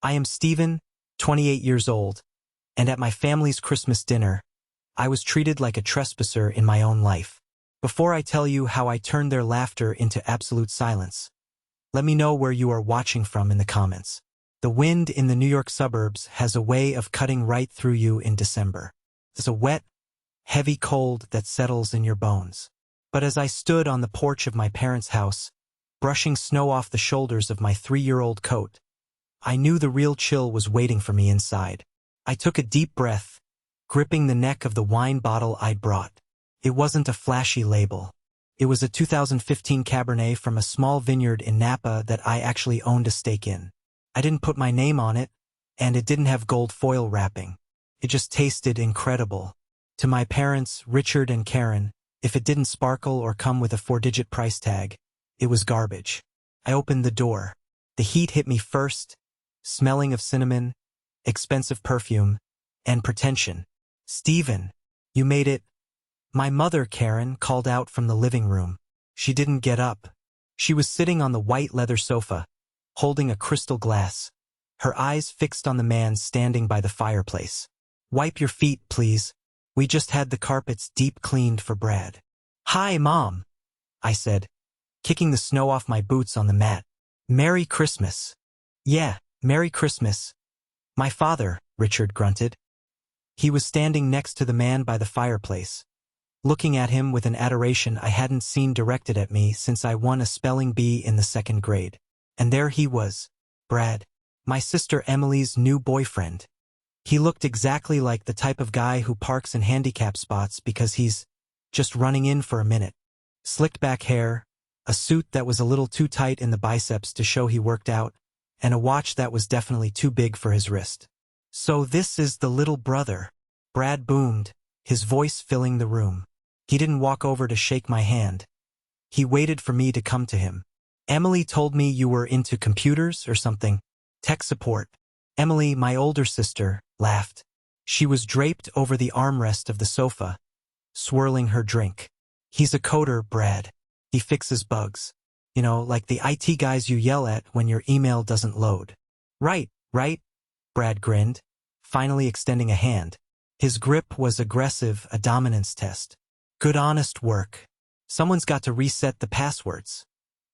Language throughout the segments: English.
I am Stephen, 28 years old, and at my family's Christmas dinner, I was treated like a trespasser in my own life. Before I tell you how I turned their laughter into absolute silence, let me know where you are watching from in the comments. The wind in the New York suburbs has a way of cutting right through you in December. There's a wet, heavy cold that settles in your bones. But as I stood on the porch of my parents' house, brushing snow off the shoulders of my 3-year-old coat, I knew the real chill was waiting for me inside. I took a deep breath, gripping the neck of the wine bottle I'd brought. It wasn't a flashy label. It was a 2015 Cabernet from a small vineyard in Napa that I actually owned a stake in. I didn't put my name on it, and it didn't have gold foil wrapping. It just tasted incredible. To my parents, Richard and Karen, if it didn't sparkle or come with a 4-digit price tag, it was garbage. I opened the door. The heat hit me first, smelling of cinnamon, expensive perfume, and pretension. "Stephen, you made it." My mother, Karen, called out from the living room. She didn't get up. She was sitting on the white leather sofa, holding a crystal glass, her eyes fixed on the man standing by the fireplace. "Wipe your feet, please. We just had the carpets deep cleaned for Brad." "Hi, Mom," I said, kicking the snow off my boots on the mat. "Merry Christmas." "Yeah, Merry Christmas." "My father," Richard grunted. He was standing next to the man by the fireplace, looking at him with an adoration I hadn't seen directed at me since I won a spelling bee in the 2nd grade. And there he was, Brad, my sister Emily's new boyfriend. He looked exactly like the type of guy who parks in handicap spots because he's just running in for a minute. Slicked back hair, a suit that was a little too tight in the biceps to show he worked out, and a watch that was definitely too big for his wrist. "So this is the little brother," Brad boomed, his voice filling the room. He didn't walk over to shake my hand. He waited for me to come to him. "Emily told me you were into computers or something. Tech support." Emily, my older sister, laughed. She was draped over the armrest of the sofa, swirling her drink. "He's a coder, Brad. He fixes bugs. You know, like the IT guys you yell at when your email doesn't load." Right, Brad grinned, finally extending a hand. His grip was aggressive, a dominance test. "Good honest work. Someone's got to reset the passwords,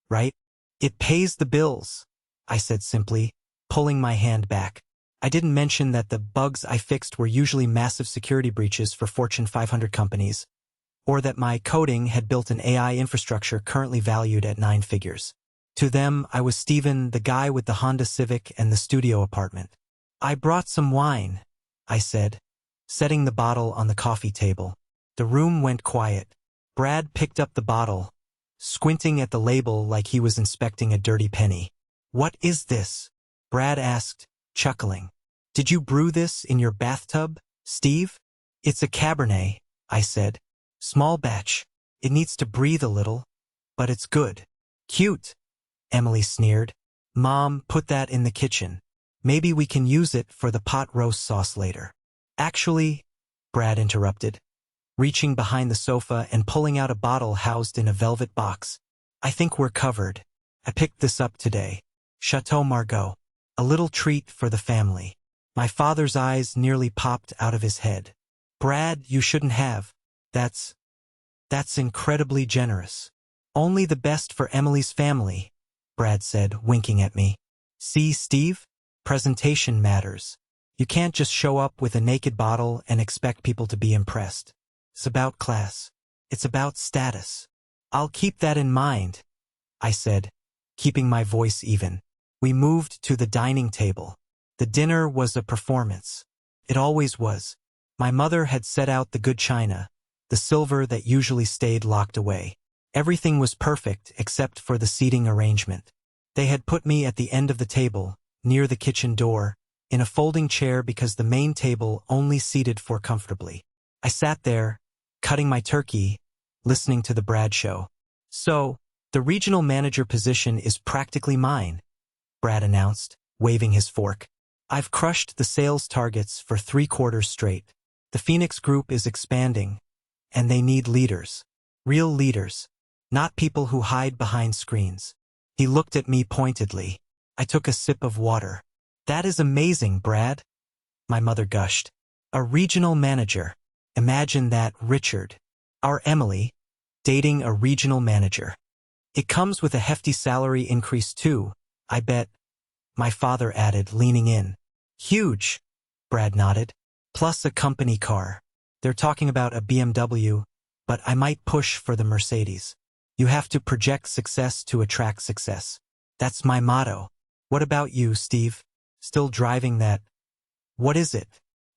right?" "It pays the bills," I said simply, pulling my hand back. I didn't mention that the bugs I fixed were usually massive security breaches for Fortune 500 companies, or that my coding had built an AI infrastructure currently valued at 9 figures. To them, I was Stephen, the guy with the Honda Civic and the studio apartment. "I brought some wine," I said, setting the bottle on the coffee table. The room went quiet. Brad picked up the bottle, squinting at the label like he was inspecting a dirty penny. "What is this?" Brad asked, chuckling. "Did you brew this in your bathtub, Steve?" "It's a Cabernet," I said. "Small batch. It needs to breathe a little, but it's good." "Cute," Emily sneered. "Mom, put that in the kitchen. Maybe we can use it for the pot roast sauce later." "Actually," Brad interrupted, reaching behind the sofa and pulling out a bottle housed in a velvet box. "I think we're covered. I picked this up today. Chateau Margaux. A little treat for the family." My father's eyes nearly popped out of his head. "Brad, you shouldn't have. That's incredibly generous." "Only the best for Emily's family," Brad said, winking at me. "See, Steve? Presentation matters. You can't just show up with a naked bottle and expect people to be impressed. It's about class. It's about status." "I'll keep that in mind," I said, keeping my voice even. We moved to the dining table. The dinner was a performance. It always was. My mother had set out the good china, the silver that usually stayed locked away. Everything was perfect except for the seating arrangement. They had put me at the end of the table, near the kitchen door, in a folding chair because the main table only seated 4 comfortably. I sat there, cutting my turkey, listening to the Brad show. "So, the regional manager position is practically mine," Brad announced, waving his fork. "I've crushed the sales targets for 3 quarters straight. The Phoenix Group is expanding, and they need leaders. Real leaders, not people who hide behind screens." He looked at me pointedly. I took a sip of water. That is amazing, Brad, my mother gushed. A regional manager. Imagine that, Richard. Our Emily, dating a regional manager. It comes with a hefty salary increase too, I bet, my father added, leaning in. Huge, Brad nodded. Plus a company car. They're talking about a BMW, but I might push for the Mercedes. You have to project success to attract success. That's my motto. What about you, Steve? Still driving that? What is it?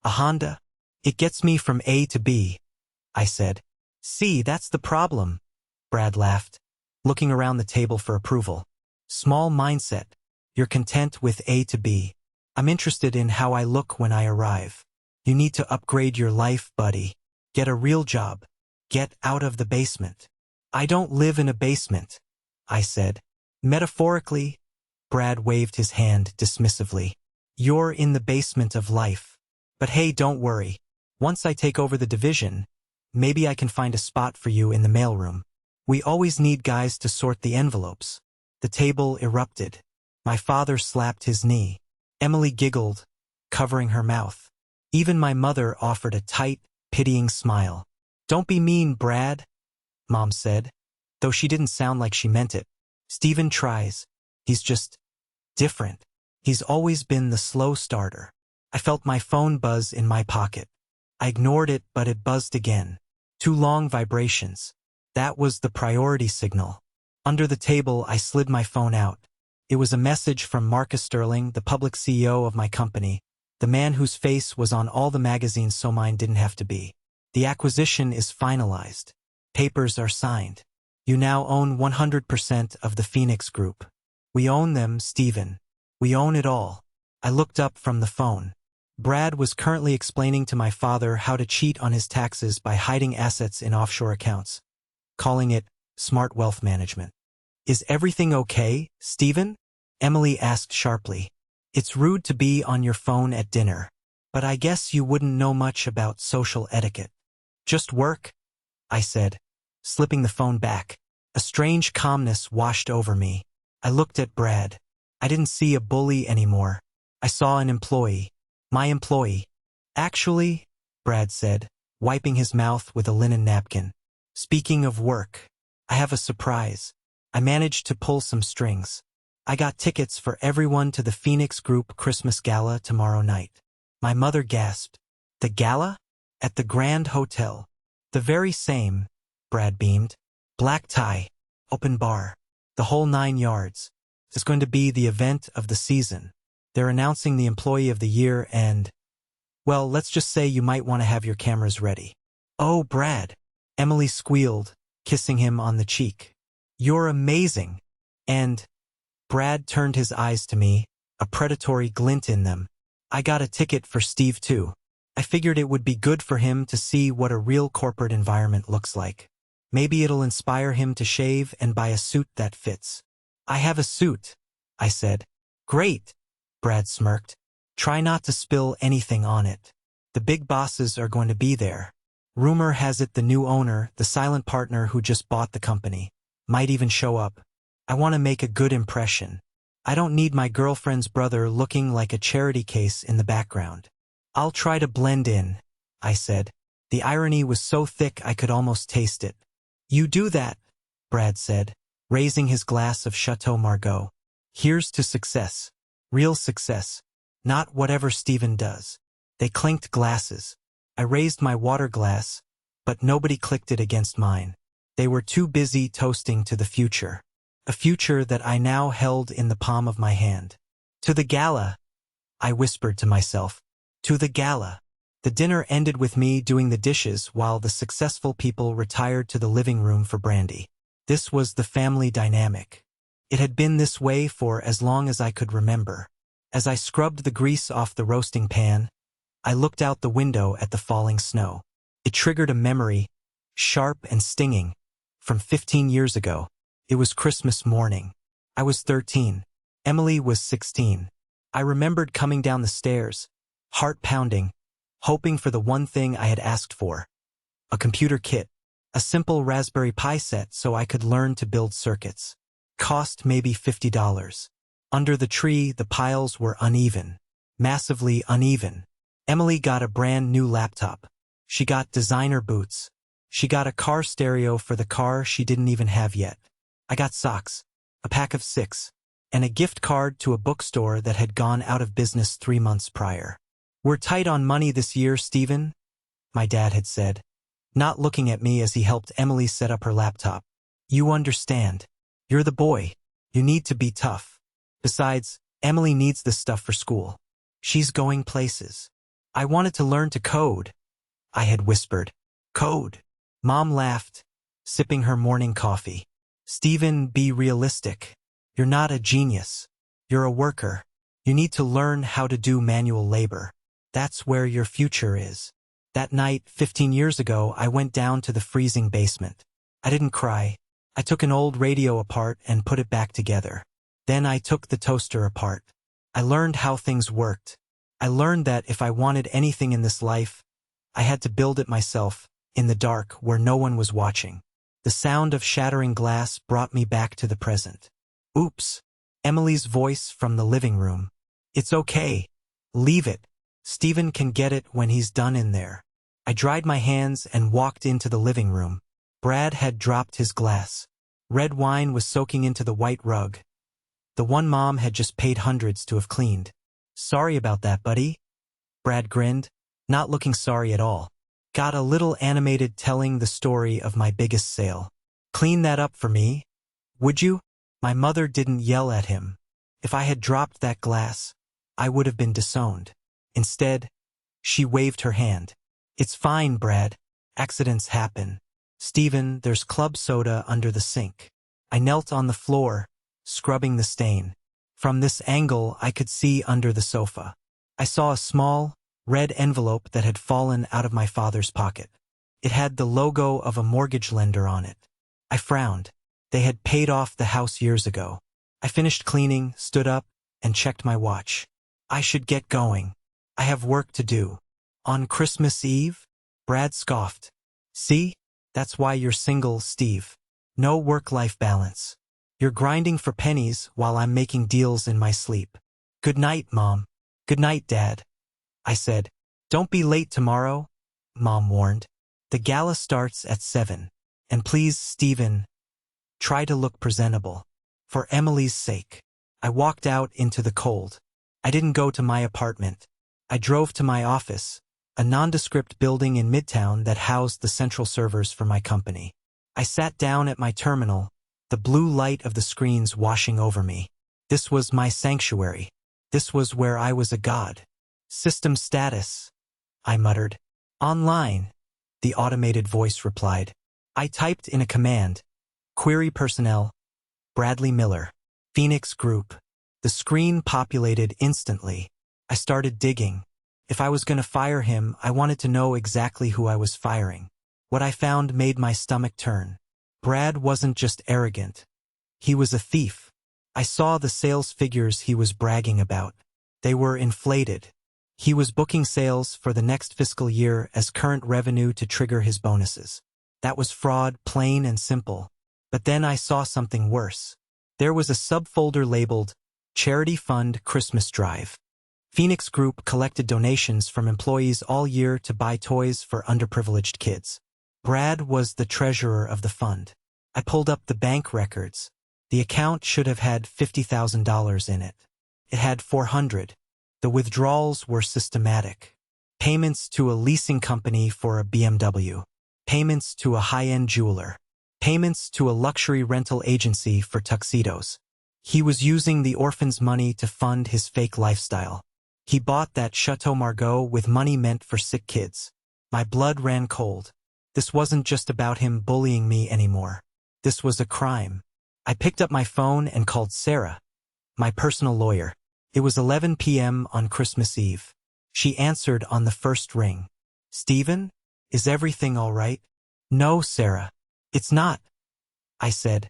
A Honda? It gets me from A to B, I said. See, that's the problem, Brad laughed, looking around the table for approval. Small mindset. You're content with A to B. I'm interested in how I look when I arrive. You need to upgrade your life, buddy. Get a real job. Get out of the basement. I don't live in a basement, I said. Metaphorically, Brad waved his hand dismissively. You're in the basement of life. But hey, don't worry. Once I take over the division, maybe I can find a spot for you in the mailroom. We always need guys to sort the envelopes. The table erupted. My father slapped his knee. Emily giggled, covering her mouth. Even my mother offered a tight, pitying smile. Don't be mean, Brad, Mom said, though she didn't sound like she meant it. Steven tries. He's just different. He's always been the slow starter. I felt my phone buzz in my pocket. I ignored it, but it buzzed again. 2 long vibrations. That was the priority signal. Under the table, I slid my phone out. It was a message from Marcus Sterling, the public CEO of my company, the man whose face was on all the magazines so mine didn't have to be. The acquisition is finalized. Papers are signed. You now own 100% of the Phoenix Group. We own them, Steven. We own it all. I looked up from the phone. Brad was currently explaining to my father how to cheat on his taxes by hiding assets in offshore accounts, calling it smart wealth management. Is everything okay, Steven? Emily asked sharply. It's rude to be on your phone at dinner, but I guess you wouldn't know much about social etiquette. Just work, I said, slipping the phone back. A strange calmness washed over me. I looked at Brad. I didn't see a bully anymore. I saw an employee. My employee. Actually, Brad said, wiping his mouth with a linen napkin. Speaking of work, I have a surprise. I managed to pull some strings. I got tickets for everyone to the Phoenix Group Christmas Gala tomorrow night. My mother gasped. The gala? At the Grand Hotel. The very same, Brad beamed. Black tie, open bar, the whole 9 yards. It's going to be the event of the season. They're announcing the Employee of the Year and, well, let's just say you might want to have your cameras ready. Oh, Brad, Emily squealed, kissing him on the cheek. You're amazing. And Brad turned his eyes to me, a predatory glint in them. I got a ticket for Steve too. I figured it would be good for him to see what a real corporate environment looks like. Maybe it'll inspire him to shave and buy a suit that fits. I have a suit, I said. Great, Brad smirked. Try not to spill anything on it. The big bosses are going to be there. Rumor has it the new owner, the silent partner who just bought the company, might even show up. I want to make a good impression. I don't need my girlfriend's brother looking like a charity case in the background. I'll try to blend in, I said. The irony was so thick I could almost taste it. You do that, Brad said, raising his glass of Chateau Margaux. Here's to success. Real success. Not whatever Steven does. They clinked glasses. I raised my water glass, but nobody clicked it against mine. They were too busy toasting to the future. A future that I now held in the palm of my hand. To the gala, I whispered to myself. To the gala. The dinner ended with me doing the dishes while the successful people retired to the living room for brandy. This was the family dynamic. It had been this way for as long as I could remember. As I scrubbed the grease off the roasting pan, I looked out the window at the falling snow. It triggered a memory, sharp and stinging, from 15 years ago. It was Christmas morning. I was 13. Emily was 16. I remembered coming down the stairs, heart pounding, hoping for the one thing I had asked for. A computer kit. A simple Raspberry Pi set so I could learn to build circuits. Cost maybe $50. Under the tree, the piles were uneven. massively uneven. Emily got a brand new laptop. She got designer boots. She got a car stereo for the car she didn't even have yet. I got socks, a pack of 6, and a gift card to a bookstore that had gone out of business 3 months prior. "We're tight on money this year, Stephen," my dad had said, not looking at me as he helped Emily set up her laptop. "You understand. You're the boy. You need to be tough. Besides, Emily needs this stuff for school. She's going places." "I wanted to learn to code," I had whispered. "Code?" Mom laughed, sipping her morning coffee. "Stephen, be realistic. You're not a genius. You're a worker. You need to learn how to do manual labor. That's where your future is." That night, 15 years ago, I went down to the freezing basement. I didn't cry. I took an old radio apart and put it back together. Then I took the toaster apart. I learned how things worked. I learned that if I wanted anything in this life, I had to build it myself, in the dark, where no one was watching. The sound of shattering glass brought me back to the present. "Oops." Emily's voice from the living room. "It's okay. Leave it. Stephen can get it when he's done in there." I dried my hands and walked into the living room. Brad had dropped his glass. Red wine was soaking into the white rug. The one Mom had just paid hundreds to have cleaned. "Sorry about that, buddy." Brad grinned, not looking sorry at all. Got a little animated telling the story of my biggest sale. "Clean that up for me, would you?" My mother didn't yell at him. If I had dropped that glass, I would have been disowned. Instead, she waved her hand. "It's fine, Brad. Accidents happen. Stephen, there's club soda under the sink." I knelt on the floor, scrubbing the stain. From this angle, I could see under the sofa. I saw a small, red envelope that had fallen out of my father's pocket. It had the logo of a mortgage lender on it. I frowned. They had paid off the house years ago. I finished cleaning, stood up, and checked my watch. I should get going. I have work to do. "On Christmas Eve?" Brad scoffed. "See? That's why you're single, Steve. No work-life balance. You're grinding for pennies while I'm making deals in my sleep." "Good night, Mom." "Good night, Dad," I said. "Don't be late tomorrow," Mom warned. "The gala starts at 7. And please, Stephen, try to look presentable. For Emily's sake." I walked out into the cold. I didn't go to my apartment. I drove to my office, a nondescript building in Midtown that housed the central servers for my company. I sat down at my terminal, the blue light of the screens washing over me. This was my sanctuary. This was where I was a god. "System status," I muttered. "Online," the automated voice replied. I typed in a command. "Query personnel, Bradley Miller, Phoenix Group." The screen populated instantly. I started digging. If I was going to fire him, I wanted to know exactly who I was firing. What I found made my stomach turn. Brad wasn't just arrogant. He was a thief. I saw the sales figures he was bragging about. They were inflated. He was booking sales for the next fiscal year as current revenue to trigger his bonuses. That was fraud, plain and simple. But then I saw something worse. There was a subfolder labeled Charity Fund Christmas Drive. Phoenix Group collected donations from employees all year to buy toys for underprivileged kids. Brad was the treasurer of the fund. I pulled up the bank records. The account should have had $50,000 in it. It had 400. The withdrawals were systematic. Payments to a leasing company for a BMW. Payments to a high-end jeweler. Payments to a luxury rental agency for tuxedos. He was using the orphan's money to fund his fake lifestyle. He bought that Chateau Margaux with money meant for sick kids. My blood ran cold. This wasn't just about him bullying me anymore. This was a crime. I picked up my phone and called Sarah, my personal lawyer. It was 11 p.m. on Christmas Eve. She answered on the first ring. "Stephen, is everything all right?" "No, Sarah. It's not," I said,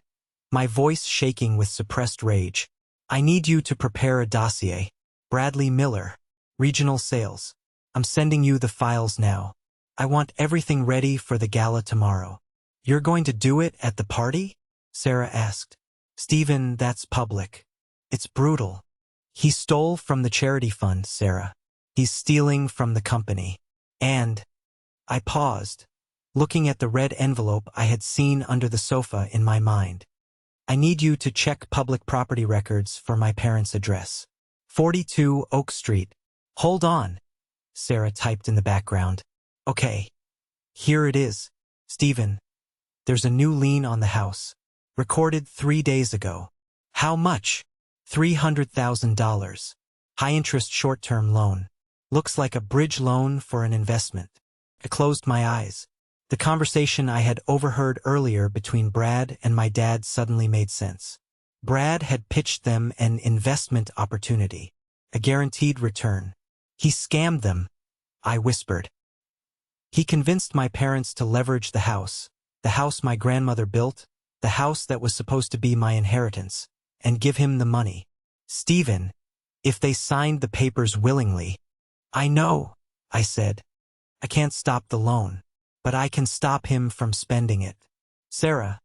my voice shaking with suppressed rage. "I need you to prepare a dossier. Bradley Miller, Regional Sales. I'm sending you the files now. I want everything ready for the gala tomorrow." "You're going to do it at the party?" Sarah asked. "Stephen, that's public. It's brutal. He stole from the charity fund, Sarah. He's stealing from the company. And I paused, looking at the red envelope I had seen under the sofa in my mind. I need you to check public property records for my parents' address. 42 Oak Street. Hold on, Sarah typed in the background. Okay. Here it is. Stephen, there's a new lien on the house. Recorded 3 days ago. How much? $300,000. High-interest short-term loan. Looks like a bridge loan for an investment. I closed my eyes. The conversation I had overheard earlier between Brad and my dad suddenly made sense. Brad had pitched them an investment opportunity, a guaranteed return. He scammed them, I whispered. He convinced my parents to leverage the house my grandmother built, the house that was supposed to be my inheritance, and give him the money. Stephen, if they signed the papers willingly. I know, I said. I can't stop the loan, but I can stop him from spending it. Sarah,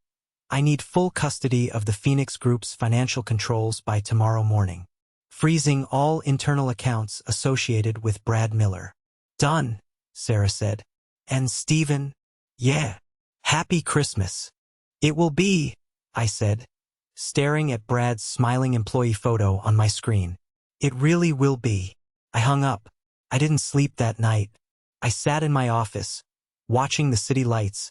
I need full custody of the Phoenix Group's financial controls by tomorrow morning, freezing all internal accounts associated with Brad Miller. Done, Sarah said. And Stephen? Yeah. Happy Christmas. It will be, I said, staring at Brad's smiling employee photo on my screen. It really will be. I hung up. I didn't sleep that night. I sat in my office, watching the city lights,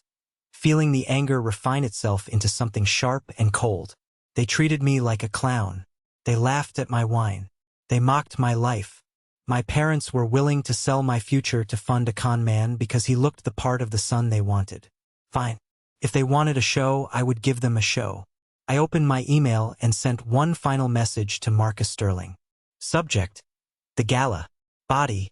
feeling the anger refine itself into something sharp and cold. They treated me like a clown. They laughed at my whine. They mocked my life. My parents were willing to sell my future to fund a con man because he looked the part of the son they wanted. Fine. If they wanted a show, I would give them a show. I opened my email and sent one final message to Marcus Sterling. Subject: the gala. Body: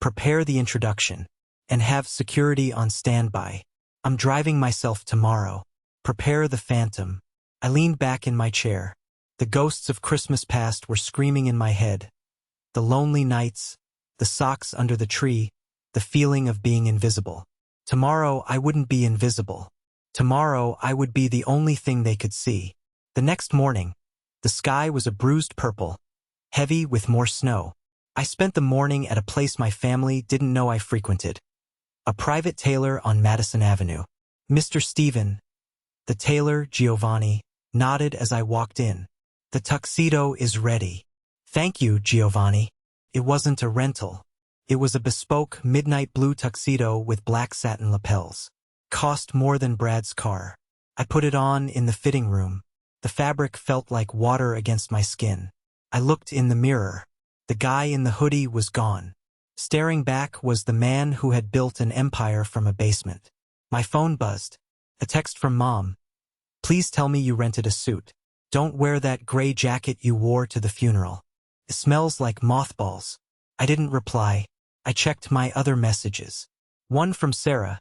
prepare the introduction. And have security on standby. I'm driving myself tomorrow. Prepare the phantom. I leaned back in my chair. The ghosts of Christmas past were screaming in my head. The lonely nights, the socks under the tree, the feeling of being invisible. Tomorrow I wouldn't be invisible. Tomorrow I would be the only thing they could see. The next morning, the sky was a bruised purple, heavy with more snow. I spent the morning at a place my family didn't know I frequented. A private tailor on Madison Avenue. Mr. Stephen, the tailor, Giovanni, nodded as I walked in. The tuxedo is ready. Thank you, Giovanni. It wasn't a rental. It was a bespoke midnight blue tuxedo with black satin lapels. Cost more than Brad's car. I put it on in the fitting room. The fabric felt like water against my skin. I looked in the mirror. The guy in the hoodie was gone. Staring back was the man who had built an empire from a basement. My phone buzzed. A text from Mom. Please tell me you rented a suit. Don't wear that gray jacket you wore to the funeral. It smells like mothballs. I didn't reply. I checked my other messages. One from Sarah.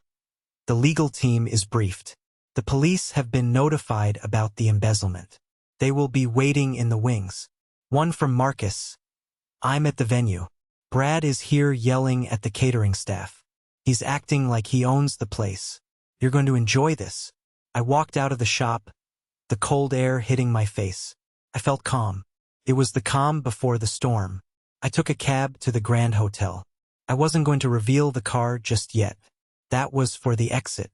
The legal team is briefed. The police have been notified about the embezzlement. They will be waiting in the wings. One from Marcus. I'm at the venue. Brad is here yelling at the catering staff. He's acting like he owns the place. You're going to enjoy this. I walked out of the shop, the cold air hitting my face. I felt calm. It was the calm before the storm. I took a cab to the Grand Hotel. I wasn't going to reveal the car just yet. That was for the exit.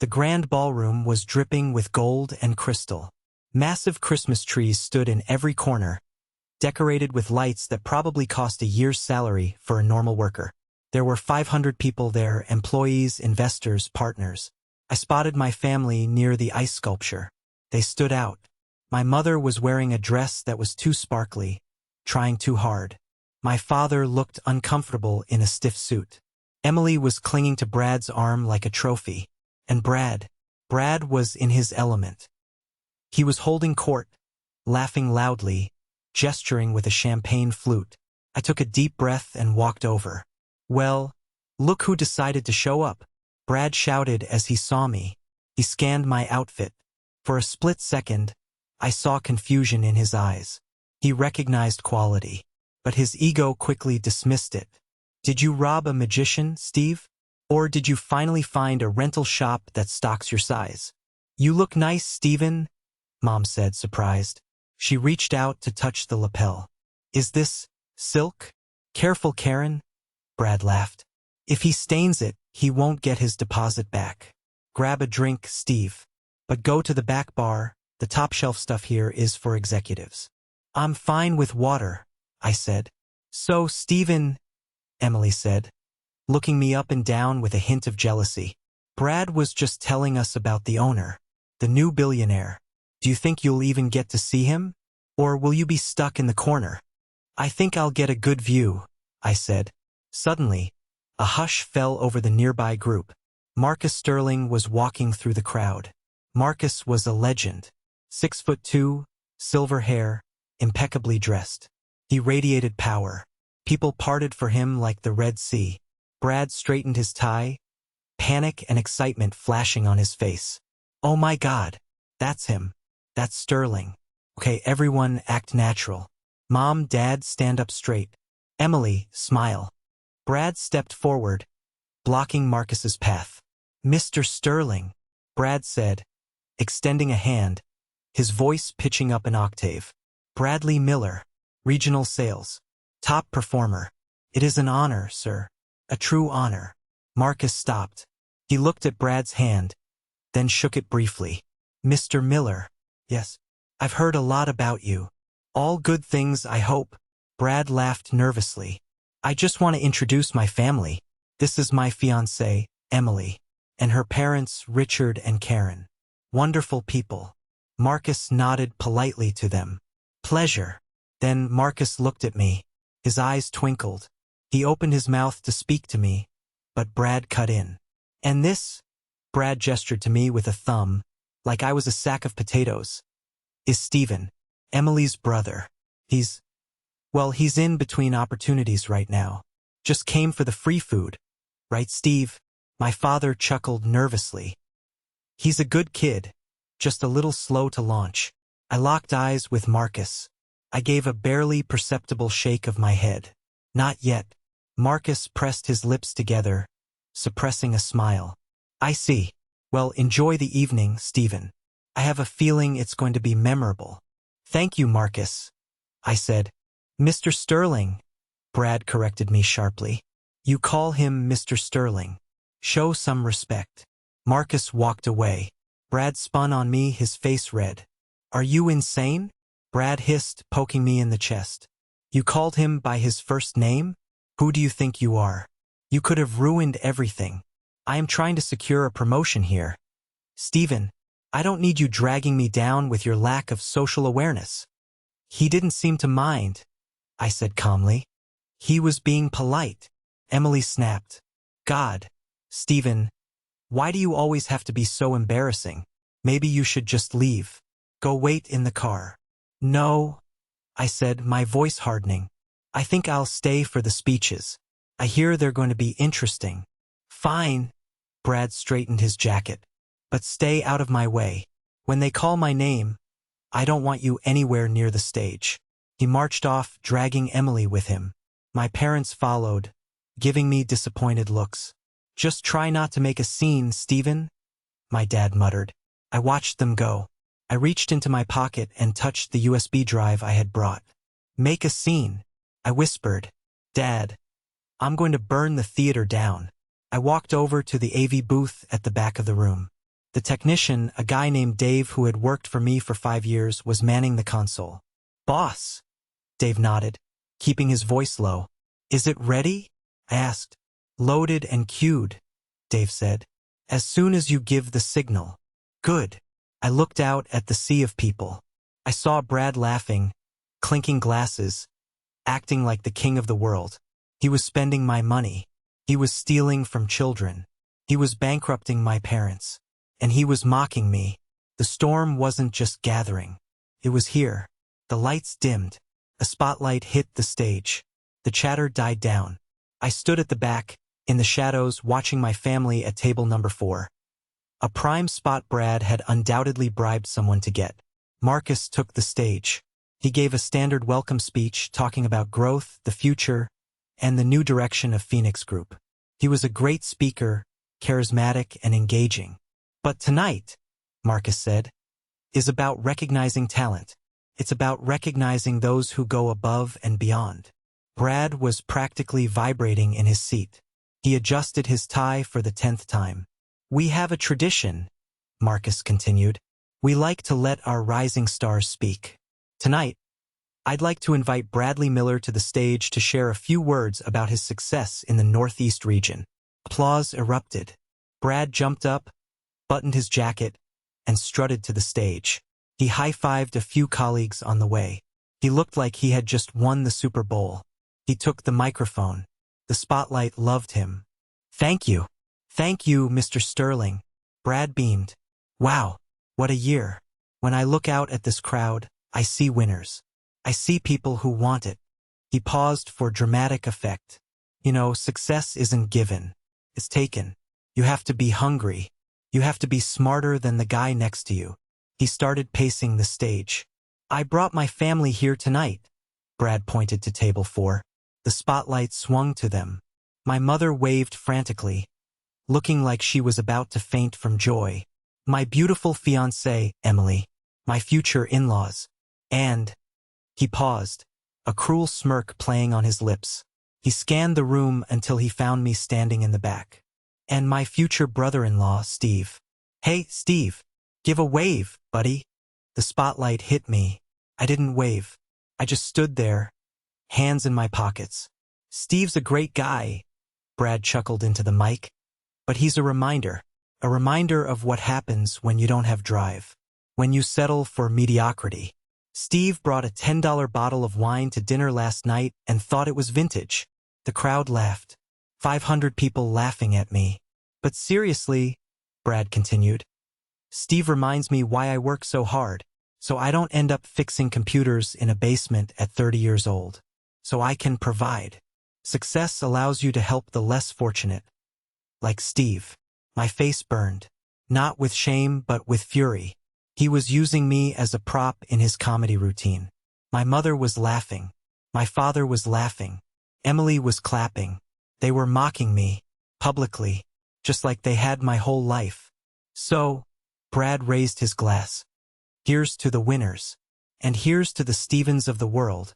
The grand ballroom was dripping with gold and crystal. Massive Christmas trees stood in every corner, decorated with lights that probably cost a year's salary for a normal worker. There were 500 people there, employees, investors, partners. I spotted my family near the ice sculpture. They stood out. My mother was wearing a dress that was too sparkly, trying too hard. My father looked uncomfortable in a stiff suit. Emily was clinging to Brad's arm like a trophy. And Brad was in his element. He was holding court, laughing loudly, gesturing with a champagne flute. I took a deep breath and walked over. Well, look who decided to show up. Brad shouted as he saw me. He scanned my outfit. For a split second, I saw confusion in his eyes. He recognized quality, but his ego quickly dismissed it. Did you rob a magician, Steve? Or did you finally find a rental shop that stocks your size? You look nice, Stephen, Mom said, surprised. She reached out to touch the lapel. Is this silk? Careful, Karen. Brad laughed. If he stains it, he won't get his deposit back. Grab a drink, Steve. But go to the back bar. The top shelf stuff here is for executives. I'm fine with water, I said. So, Stephen, Emily said, looking me up and down with a hint of jealousy. Brad was just telling us about the owner, the new billionaire. Do you think you'll even get to see him? Or will you be stuck in the corner? I think I'll get a good view, I said. Suddenly, a hush fell over the nearby group. Marcus Sterling was walking through the crowd. Marcus was a legend. 6'2", silver hair, impeccably dressed. He radiated power. People parted for him like the Red Sea. Brad straightened his tie, panic and excitement flashing on his face. Oh my God, that's him. That's Sterling. Okay, everyone act natural. Mom, Dad, stand up straight. Emily, smile. Brad stepped forward, blocking Marcus's path. Mr. Sterling, Brad said, extending a hand, his voice pitching up an octave. Bradley Miller, regional sales, top performer. It is an honor, sir. A true honor. Marcus stopped. He looked at Brad's hand, then shook it briefly. Mr. Miller. Yes. I've heard a lot about you. All good things, I hope. Brad laughed nervously. I just want to introduce my family. This is my fiancée, Emily, and her parents, Richard and Karen. Wonderful people. Marcus nodded politely to them. Pleasure. Then Marcus looked at me. His eyes twinkled. He opened his mouth to speak to me, but Brad cut in. And this, Brad gestured to me with a thumb, like I was a sack of potatoes, is Stephen, Emily's brother. He's in between opportunities right now. Just came for the free food. Right, Steve? My father chuckled nervously. He's a good kid, just a little slow to launch. I locked eyes with Marcus. I gave a barely perceptible shake of my head. Not yet. Marcus pressed his lips together, suppressing a smile. I see. Well, enjoy the evening, Stephen. I have a feeling it's going to be memorable. Thank you, Marcus, I said. Mr. Sterling, Brad corrected me sharply. You call him Mr. Sterling. Show some respect. Marcus walked away. Brad spun on me, his face red. Are you insane? Brad hissed, poking me in the chest. You called him by his first name? Who do you think you are? You could have ruined everything. I am trying to secure a promotion here. Stephen, I don't need you dragging me down with your lack of social awareness. He didn't seem to mind, I said calmly. He was being polite. Emily snapped. God, Stephen, why do you always have to be so embarrassing? Maybe you should just leave. Go wait in the car. No, I said, my voice hardening. I think I'll stay for the speeches. I hear they're going to be interesting. Fine. Brad straightened his jacket. But stay out of my way. When they call my name, I don't want you anywhere near the stage. He marched off, dragging Emily with him. My parents followed, giving me disappointed looks. Just try not to make a scene, Stephen, my dad muttered. I watched them go. I reached into my pocket and touched the USB drive I had brought. Make a scene, I whispered. Dad, I'm going to burn the theater down. I walked over to the AV booth at the back of the room. The technician, a guy named Dave who had worked for me for 5 years, was manning the console. Boss, Dave nodded, keeping his voice low. Is it ready? I asked. Loaded and queued, Dave said. As soon as you give the signal. Good. I looked out at the sea of people. I saw Brad laughing, clinking glasses, acting like the king of the world. He was spending my money. He was stealing from children. He was bankrupting my parents. And he was mocking me. The storm wasn't just gathering. It was here. The lights dimmed. A spotlight hit the stage. The chatter died down. I stood at the back, in the shadows, watching my family at table number 4. A prime spot Brad had undoubtedly bribed someone to get. Marcus took the stage. He gave a standard welcome speech talking about growth, the future, and the new direction of Phoenix Group. He was a great speaker, charismatic and engaging. But tonight, Marcus said, is about recognizing talent. It's about recognizing those who go above and beyond. Brad was practically vibrating in his seat. He adjusted his tie for the 10th time. "We have a tradition," Marcus continued. "We like to let our rising stars speak. Tonight, I'd like to invite Bradley Miller to the stage to share a few words about his success in the Northeast region." Applause erupted. Brad jumped up, buttoned his jacket, and strutted to the stage. He high-fived a few colleagues on the way. He looked like he had just won the Super Bowl. He took the microphone. The spotlight loved him. "Thank you. Thank you, Mr. Sterling." Brad beamed. "Wow, what a year. When I look out at this crowd, I see winners. I see people who want it." He paused for dramatic effect. "You know, success isn't given. It's taken. You have to be hungry. You have to be smarter than the guy next to you." He started pacing the stage. "I brought my family here tonight." Brad pointed to table 4. The spotlight swung to them. My mother waved frantically, looking like she was about to faint from joy. "My beautiful fiancée, Emily. My future in-laws. And—" He paused, a cruel smirk playing on his lips. He scanned the room until he found me standing in the back. "And my future brother-in-law, Steve. Hey, Steve, give a wave, buddy." The spotlight hit me. I didn't wave. I just stood there, hands in my pockets. "Steve's a great guy," Brad chuckled into the mic. "But he's a reminder of what happens when you don't have drive, when you settle for mediocrity." Steve brought a $10 bottle of wine to dinner last night and thought it was vintage. The crowd laughed. 500 people laughing at me. "But seriously," Brad continued, "Steve reminds me why I work so hard, so I don't end up fixing computers in a basement at 30 years old. So I can provide. Success allows you to help the less fortunate. Like Steve." My face burned. Not with shame, but with fury. He was using me as a prop in his comedy routine. My mother was laughing. My father was laughing. Emily was clapping. They were mocking me, publicly, just like they had my whole life. "So," Brad raised his glass, "here's to the winners. And here's to the Stevens of the world,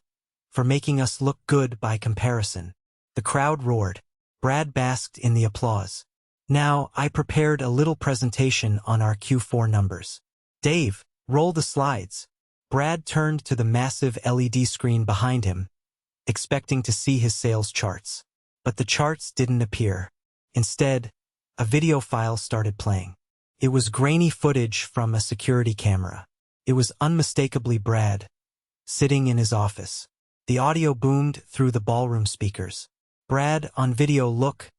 for making us look good by comparison." The crowd roared. Brad basked in the applause. Now, I prepared a little presentation on our Q4 numbers. "Dave, roll the slides." Brad turned to the massive LED screen behind him, expecting to see his sales charts. But the charts didn't appear. Instead, a video file started playing. It was grainy footage from a security camera. It was unmistakably Brad, sitting in his office. The audio boomed through the ballroom speakers. "Brad, on video, look.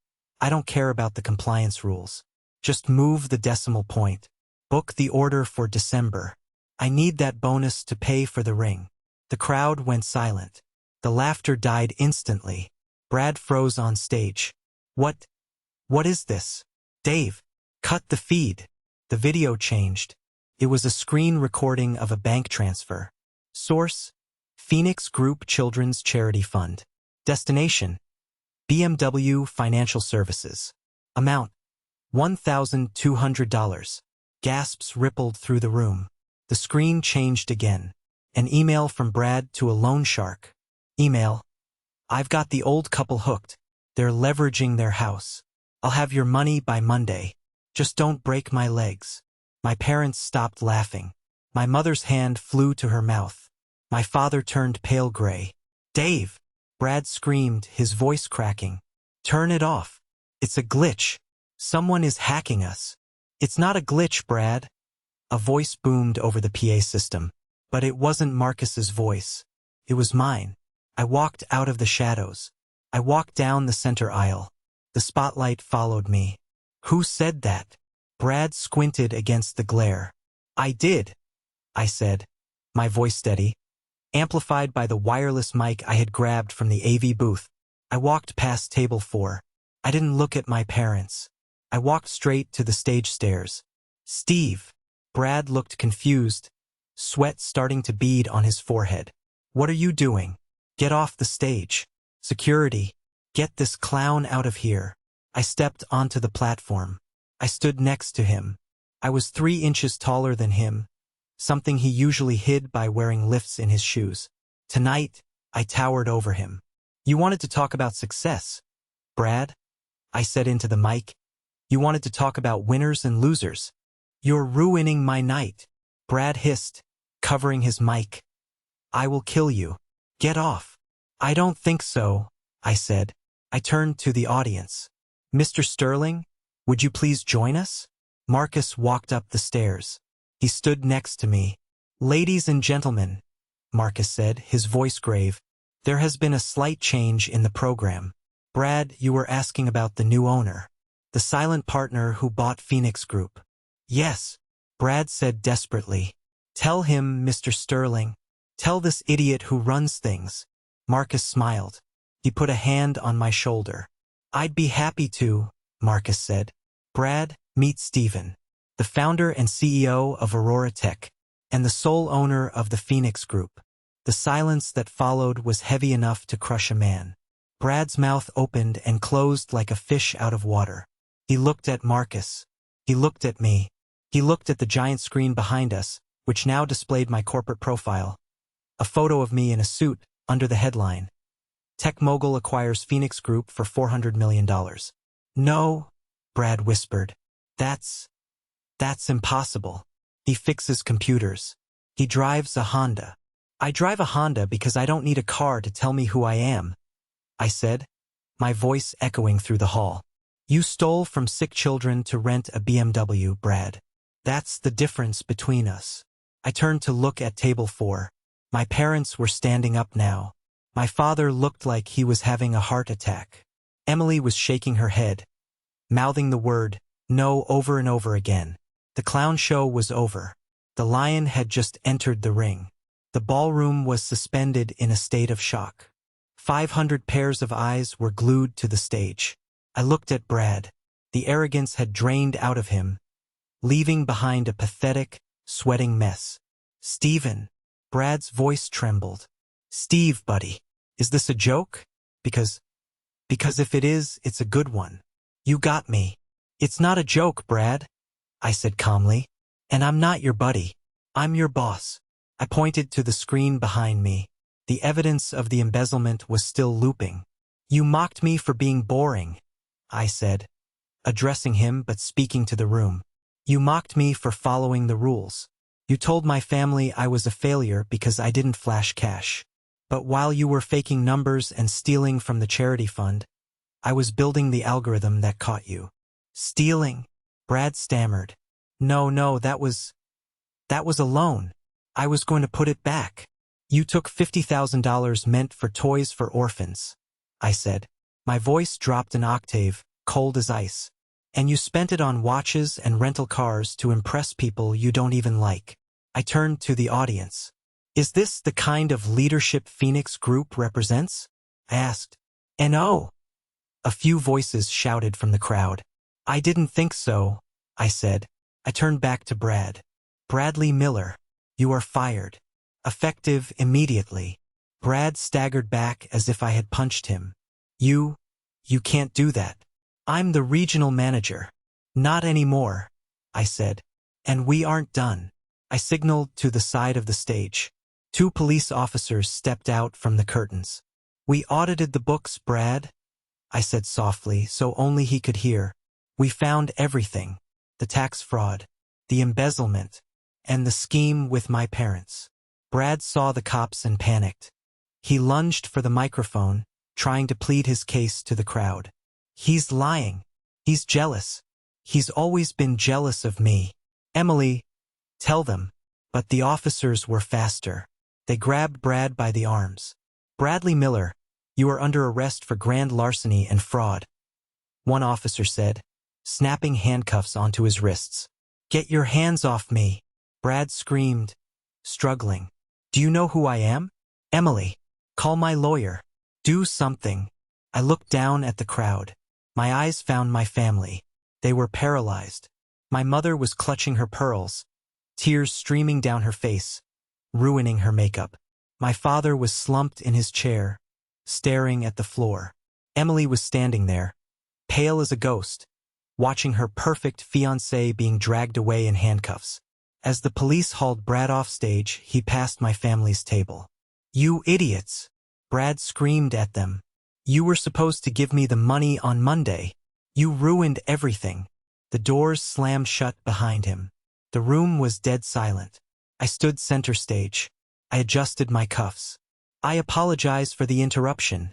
I don't care about the compliance rules. Just move the decimal point. Book the order for December. I need that bonus to pay for the ring." The crowd went silent. The laughter died instantly. Brad froze on stage. What is this?" "Dave, cut the feed." The video changed. It was a screen recording of a bank transfer. Source: Phoenix Group Children's Charity Fund. Destination: BMW Financial Services. Amount: $1,200. Gasps rippled through the room. The screen changed again. An email from Brad to a loan shark. Email: "I've got the old couple hooked. They're leveraging their house. I'll have your money by Monday. Just don't break my legs." My parents stopped laughing. My mother's hand flew to her mouth. My father turned pale gray. "Dave!" Brad screamed, his voice cracking. "Turn it off. It's a glitch. Someone is hacking us." "It's not a glitch, Brad." A voice boomed over the PA system. But it wasn't Marcus's voice. It was mine. I walked out of the shadows. I walked down the center aisle. The spotlight followed me. "Who said that?" Brad squinted against the glare. "I did," I said, my voice steady, amplified by the wireless mic I had grabbed from the AV booth. I walked past table 4. I didn't look at my parents. I walked straight to the stage stairs. "Steve." Brad looked confused, sweat starting to bead on his forehead. "What are you doing? Get off the stage. Security, get this clown out of here." I stepped onto the platform. I stood next to him. I was 3 inches taller than him, something he usually hid by wearing lifts in his shoes. Tonight, I towered over him. You wanted to talk about success, Brad? I said into the mic. You wanted to talk about winners and losers. You're ruining my night, Brad hissed, covering his mic. I will kill you. Get off. I don't think so, I said. I turned to the audience. Mr. Sterling, would you please join us? Marcus walked up the stairs. He stood next to me. Ladies and gentlemen, Marcus said, his voice grave, there has been a slight change in the program. Brad, you were asking about the new owner, the silent partner who bought Phoenix Group. Yes, Brad said desperately. Tell him, Mr. Sterling. Tell this idiot who runs things. Marcus smiled. He put a hand on my shoulder. I'd be happy to, Marcus said. Brad, meet Stephen, the founder and CEO of Aurora Tech, and the sole owner of the Phoenix Group. The silence that followed was heavy enough to crush a man. Brad's mouth opened and closed like a fish out of water. He looked at Marcus. He looked at me. He looked at the giant screen behind us, which now displayed my corporate profile. A photo of me in a suit, under the headline, Tech Mogul acquires Phoenix Group for $400 million. No, Brad whispered. That's impossible. He fixes computers. He drives a Honda. I drive a Honda because I don't need a car to tell me who I am, I said, my voice echoing through the hall. You stole from sick children to rent a BMW, Brad. That's the difference between us. I turned to look at table 4. My parents were standing up now. My father looked like he was having a heart attack. Emily was shaking her head, mouthing the word, no, over and over again. The clown show was over. The lion had just entered the ring. The ballroom was suspended in a state of shock. 500 pairs of eyes were glued to the stage. I looked at Brad. The arrogance had drained out of him, leaving behind a pathetic, sweating mess. Stephen. Brad's voice trembled. Steve, buddy, is this a joke? Because if it is, it's a good one. You got me. It's not a joke, Brad, I said calmly. And I'm not your buddy. I'm your boss. I pointed to the screen behind me. The evidence of the embezzlement was still looping. You mocked me for being boring, I said, addressing him but speaking to the room. You mocked me for following the rules. You told my family I was a failure because I didn't flash cash. But while you were faking numbers and stealing from the charity fund, I was building the algorithm that caught you. Stealing? Brad stammered. No, that was a loan. I was going to put it back. You took $50,000 meant for toys for orphans, I said. My voice dropped an octave, cold as ice. And you spent it on watches and rental cars to impress people you don't even like. I turned to the audience. Is this the kind of leadership Phoenix Group represents? I asked. No. A few voices shouted from the crowd. I didn't think so, I said. I turned back to Brad. Bradley Miller, you are fired. Effective immediately. Brad staggered back as if I had punched him. You can't do that. I'm the regional manager. Not anymore, I said. And we aren't done. I signaled to the side of the stage. 2 police officers stepped out from the curtains. We audited the books, Brad, I said softly so only he could hear. We found everything. The tax fraud, the embezzlement, and the scheme with my parents. Brad saw the cops and panicked. He lunged for the microphone, trying to plead his case to the crowd. He's lying. He's jealous. He's always been jealous of me. Emily, tell them. But the officers were faster. They grabbed Brad by the arms. Bradley Miller, you are under arrest for grand larceny and fraud, one officer said, snapping handcuffs onto his wrists. Get your hands off me, Brad screamed, struggling. Do you know who I am? Emily, call my lawyer. Do something. I looked down at the crowd. My eyes found my family. They were paralyzed. My mother was clutching her pearls, tears streaming down her face, ruining her makeup. My father was slumped in his chair, staring at the floor. Emily was standing there, pale as a ghost, watching her perfect fiancé being dragged away in handcuffs. As the police hauled Brad off stage, he passed my family's table. "You idiots!" Brad screamed at them. "You were supposed to give me the money on Monday. You ruined everything." The doors slammed shut behind him. The room was dead silent. I stood center stage. I adjusted my cuffs. "I apologize for the interruption,"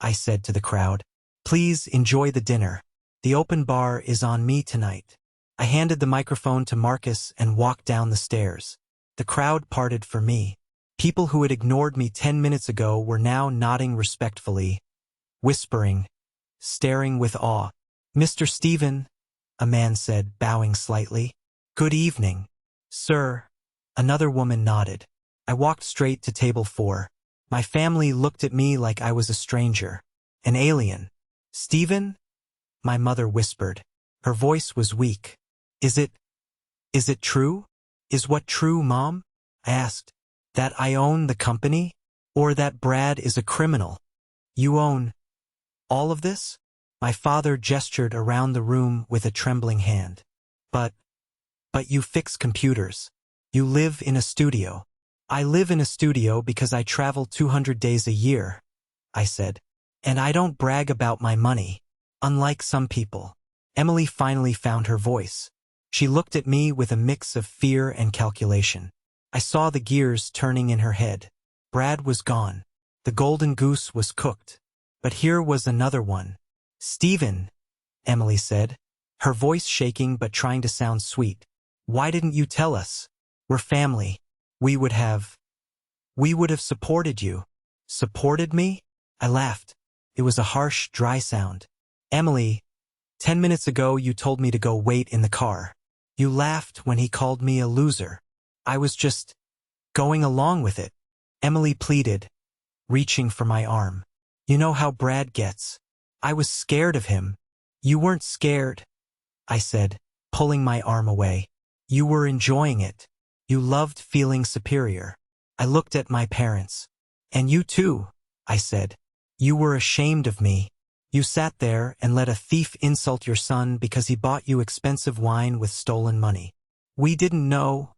I said to the crowd. "Please enjoy the dinner. The open bar is on me tonight." I handed the microphone to Marcus and walked down the stairs. The crowd parted for me. People who had ignored me 10 minutes ago were now nodding respectfully, whispering, staring with awe. "Mr. Stephen," a man said, bowing slightly. "Good evening, sir." Another woman nodded. I walked straight to table 4. My family looked at me like I was a stranger, an alien. "Stephen?" my mother whispered. Her voice was weak. Is it true?" "Is what true, Mom?" I asked. "That I own the company? Or that Brad is a criminal?" "You own all of this?" My father gestured around the room with a trembling hand. But you fix computers. You live in a studio." "I live in a studio because I travel 200 days a year," I said. "And I don't brag about my money, unlike some people." Emily finally found her voice. She looked at me with a mix of fear and calculation. I saw the gears turning in her head. Brad was gone. The golden goose was cooked. But here was another one. "Stephen," Emily said, her voice shaking but trying to sound sweet. "Why didn't you tell us? We're family. We would have supported you." "Supported me?" I laughed. It was a harsh, dry sound. "Emily, 10 minutes ago you told me to go wait in the car. You laughed when he called me a loser. I was just going along with it." Emily pleaded, reaching for my arm. "You know how Brad gets. I was scared of him." "You weren't scared," I said, pulling my arm away. "You were enjoying it. You loved feeling superior." I looked at my parents. "And you too," I said. "You were ashamed of me. You sat there and let a thief insult your son because he bought you expensive wine with stolen money." "We didn't know,"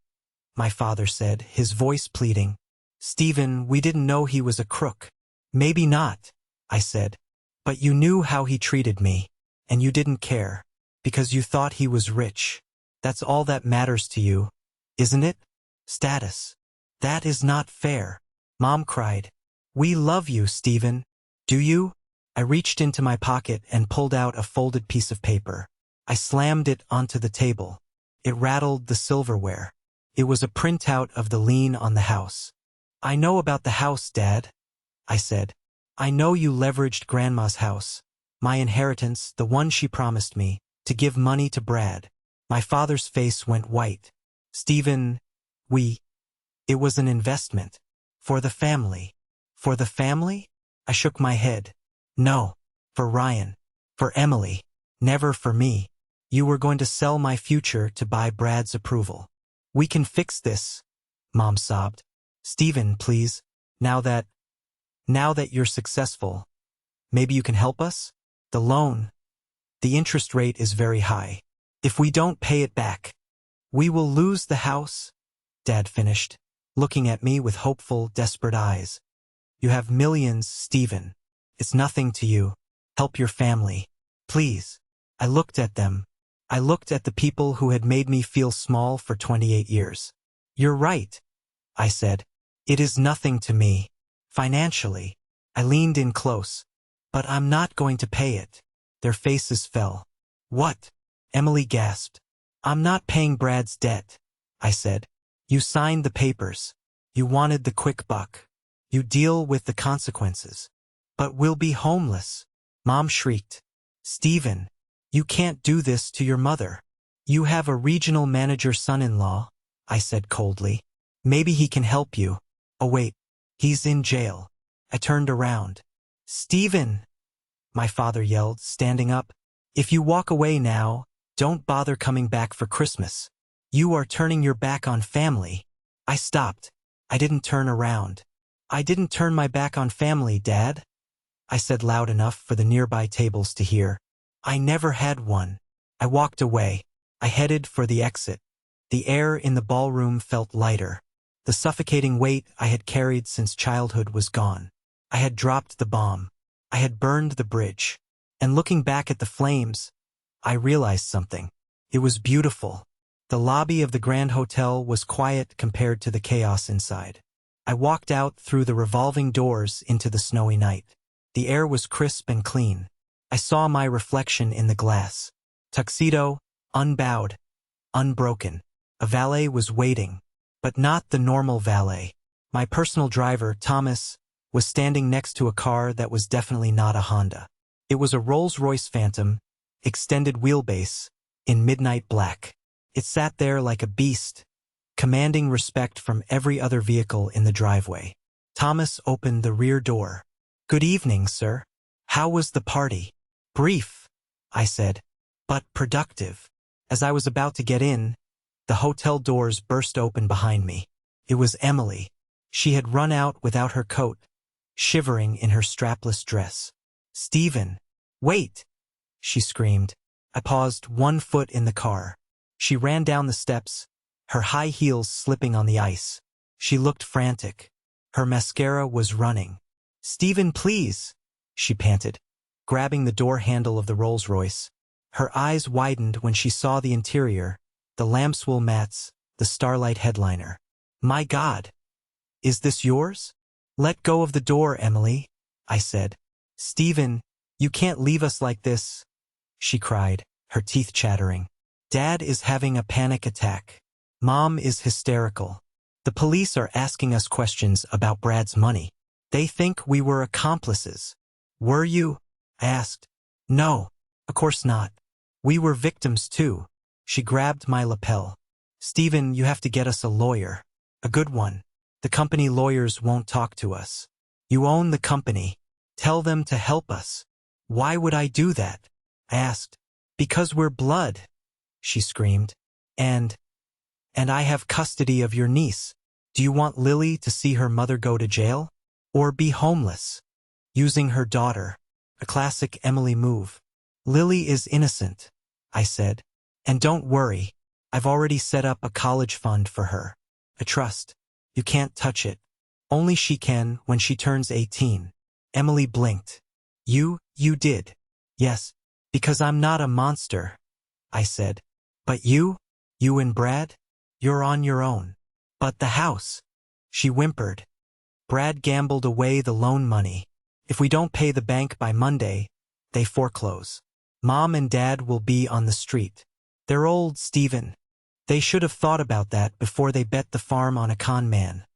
my father said, his voice pleading. "Stephen, we didn't know he was a crook." "Maybe not," I said. "But you knew how he treated me, and you didn't care, because you thought he was rich. That's all that matters to you, isn't it? Status. That is not fair." Mom cried. "We love you, Stephen. Do you?" I reached into my pocket and pulled out a folded piece of paper. I slammed it onto the table. It rattled the silverware. It was a printout of the lien on the house. "I know about the house, Dad," I said. "I know you leveraged Grandma's house, my inheritance, the one she promised me, to give money to Brad." My father's face went white. "Stephen, it was an investment. For the family." "For the family?" I shook my head. "No, for Ryan. For Emily. Never for me. You were going to sell my future to buy Brad's approval." "We can fix this," Mom sobbed. "Stephen, please. Now that you're successful, maybe you can help us? The interest rate is very high. If we don't pay it back, we will lose the house," Dad finished, looking at me with hopeful, desperate eyes. "You have millions, Stephen. It's nothing to you. Help your family. Please." I looked at them. I looked at the people who had made me feel small for 28 years. "You're right," I said. "It is nothing to me. Financially." I leaned in close. "But I'm not going to pay it." Their faces fell. "What?" Emily gasped. "I'm not paying Brad's debt," I said. "You signed the papers. You wanted the quick buck. You deal with the consequences." "But we'll be homeless," Mom shrieked. "Stephen, you can't do this to your mother." "You have a regional manager son-in-law," I said coldly. "Maybe he can help you." "Oh wait, he's in jail." I turned around. "Stephen," my father yelled, standing up. "If you walk away now, don't bother coming back for Christmas. You are turning your back on family." I stopped. I didn't turn around. "I didn't turn my back on family, Dad," I said loud enough for the nearby tables to hear. "I never had one." I walked away. I headed for the exit. The air in the ballroom felt lighter. The suffocating weight I had carried since childhood was gone. I had dropped the bomb. I had burned the bridge. And looking back at the flames, I realized something. It was beautiful. The lobby of the Grand Hotel was quiet compared to the chaos inside. I walked out through the revolving doors into the snowy night. The air was crisp and clean. I saw my reflection in the glass. Tuxedo, unbowed, unbroken. A valet was waiting, but not the normal valet. My personal driver, Thomas, was standing next to a car that was definitely not a Honda. It was a Rolls-Royce Phantom, extended wheelbase, in midnight black. It sat there like a beast, commanding respect from every other vehicle in the driveway. Thomas opened the rear door. "Good evening, sir. How was the party?" "Brief," I said, "but productive." As I was about to get in, the hotel doors burst open behind me. It was Emily. She had run out without her coat, shivering in her strapless dress. "Stephen, wait!" she screamed. I paused 1 foot in the car. She ran down the steps, her high heels slipping on the ice. She looked frantic. Her mascara was running. "Stephen, please," she panted, grabbing the door handle of the Rolls-Royce. Her eyes widened when she saw the interior, the lambswool mats, the starlight headliner. "My God! Is this yours?" "Let go of the door, Emily," I said. "Stephen, you can't leave us like this," she cried, her teeth chattering. "Dad is having a panic attack. Mom is hysterical. The police are asking us questions about Brad's money. They think we were accomplices." "Were you?" I asked. "No, of course not. We were victims too." She grabbed my lapel. "Stephen, you have to get us a lawyer. A good one. The company lawyers won't talk to us. You own the company. Tell them to help us." "Why would I do that?" I asked. "Because we're blood," she screamed. And I have custody of your niece. Do you want Lily to see her mother go to jail? Or be homeless? Using her daughter. A classic Emily move. "Lily is innocent," I said. "And don't worry, I've already set up a college fund for her. A trust. You can't touch it. Only she can when she turns 18. Emily blinked. You did." "Yes, because I'm not a monster," I said. "But you and Brad, you're on your own." "But the house," she whimpered. "Brad gambled away the loan money. If we don't pay the bank by Monday, they foreclose. Mom and Dad will be on the street. They're old, Stephen. They should have thought about that before they bet the farm on a con man,"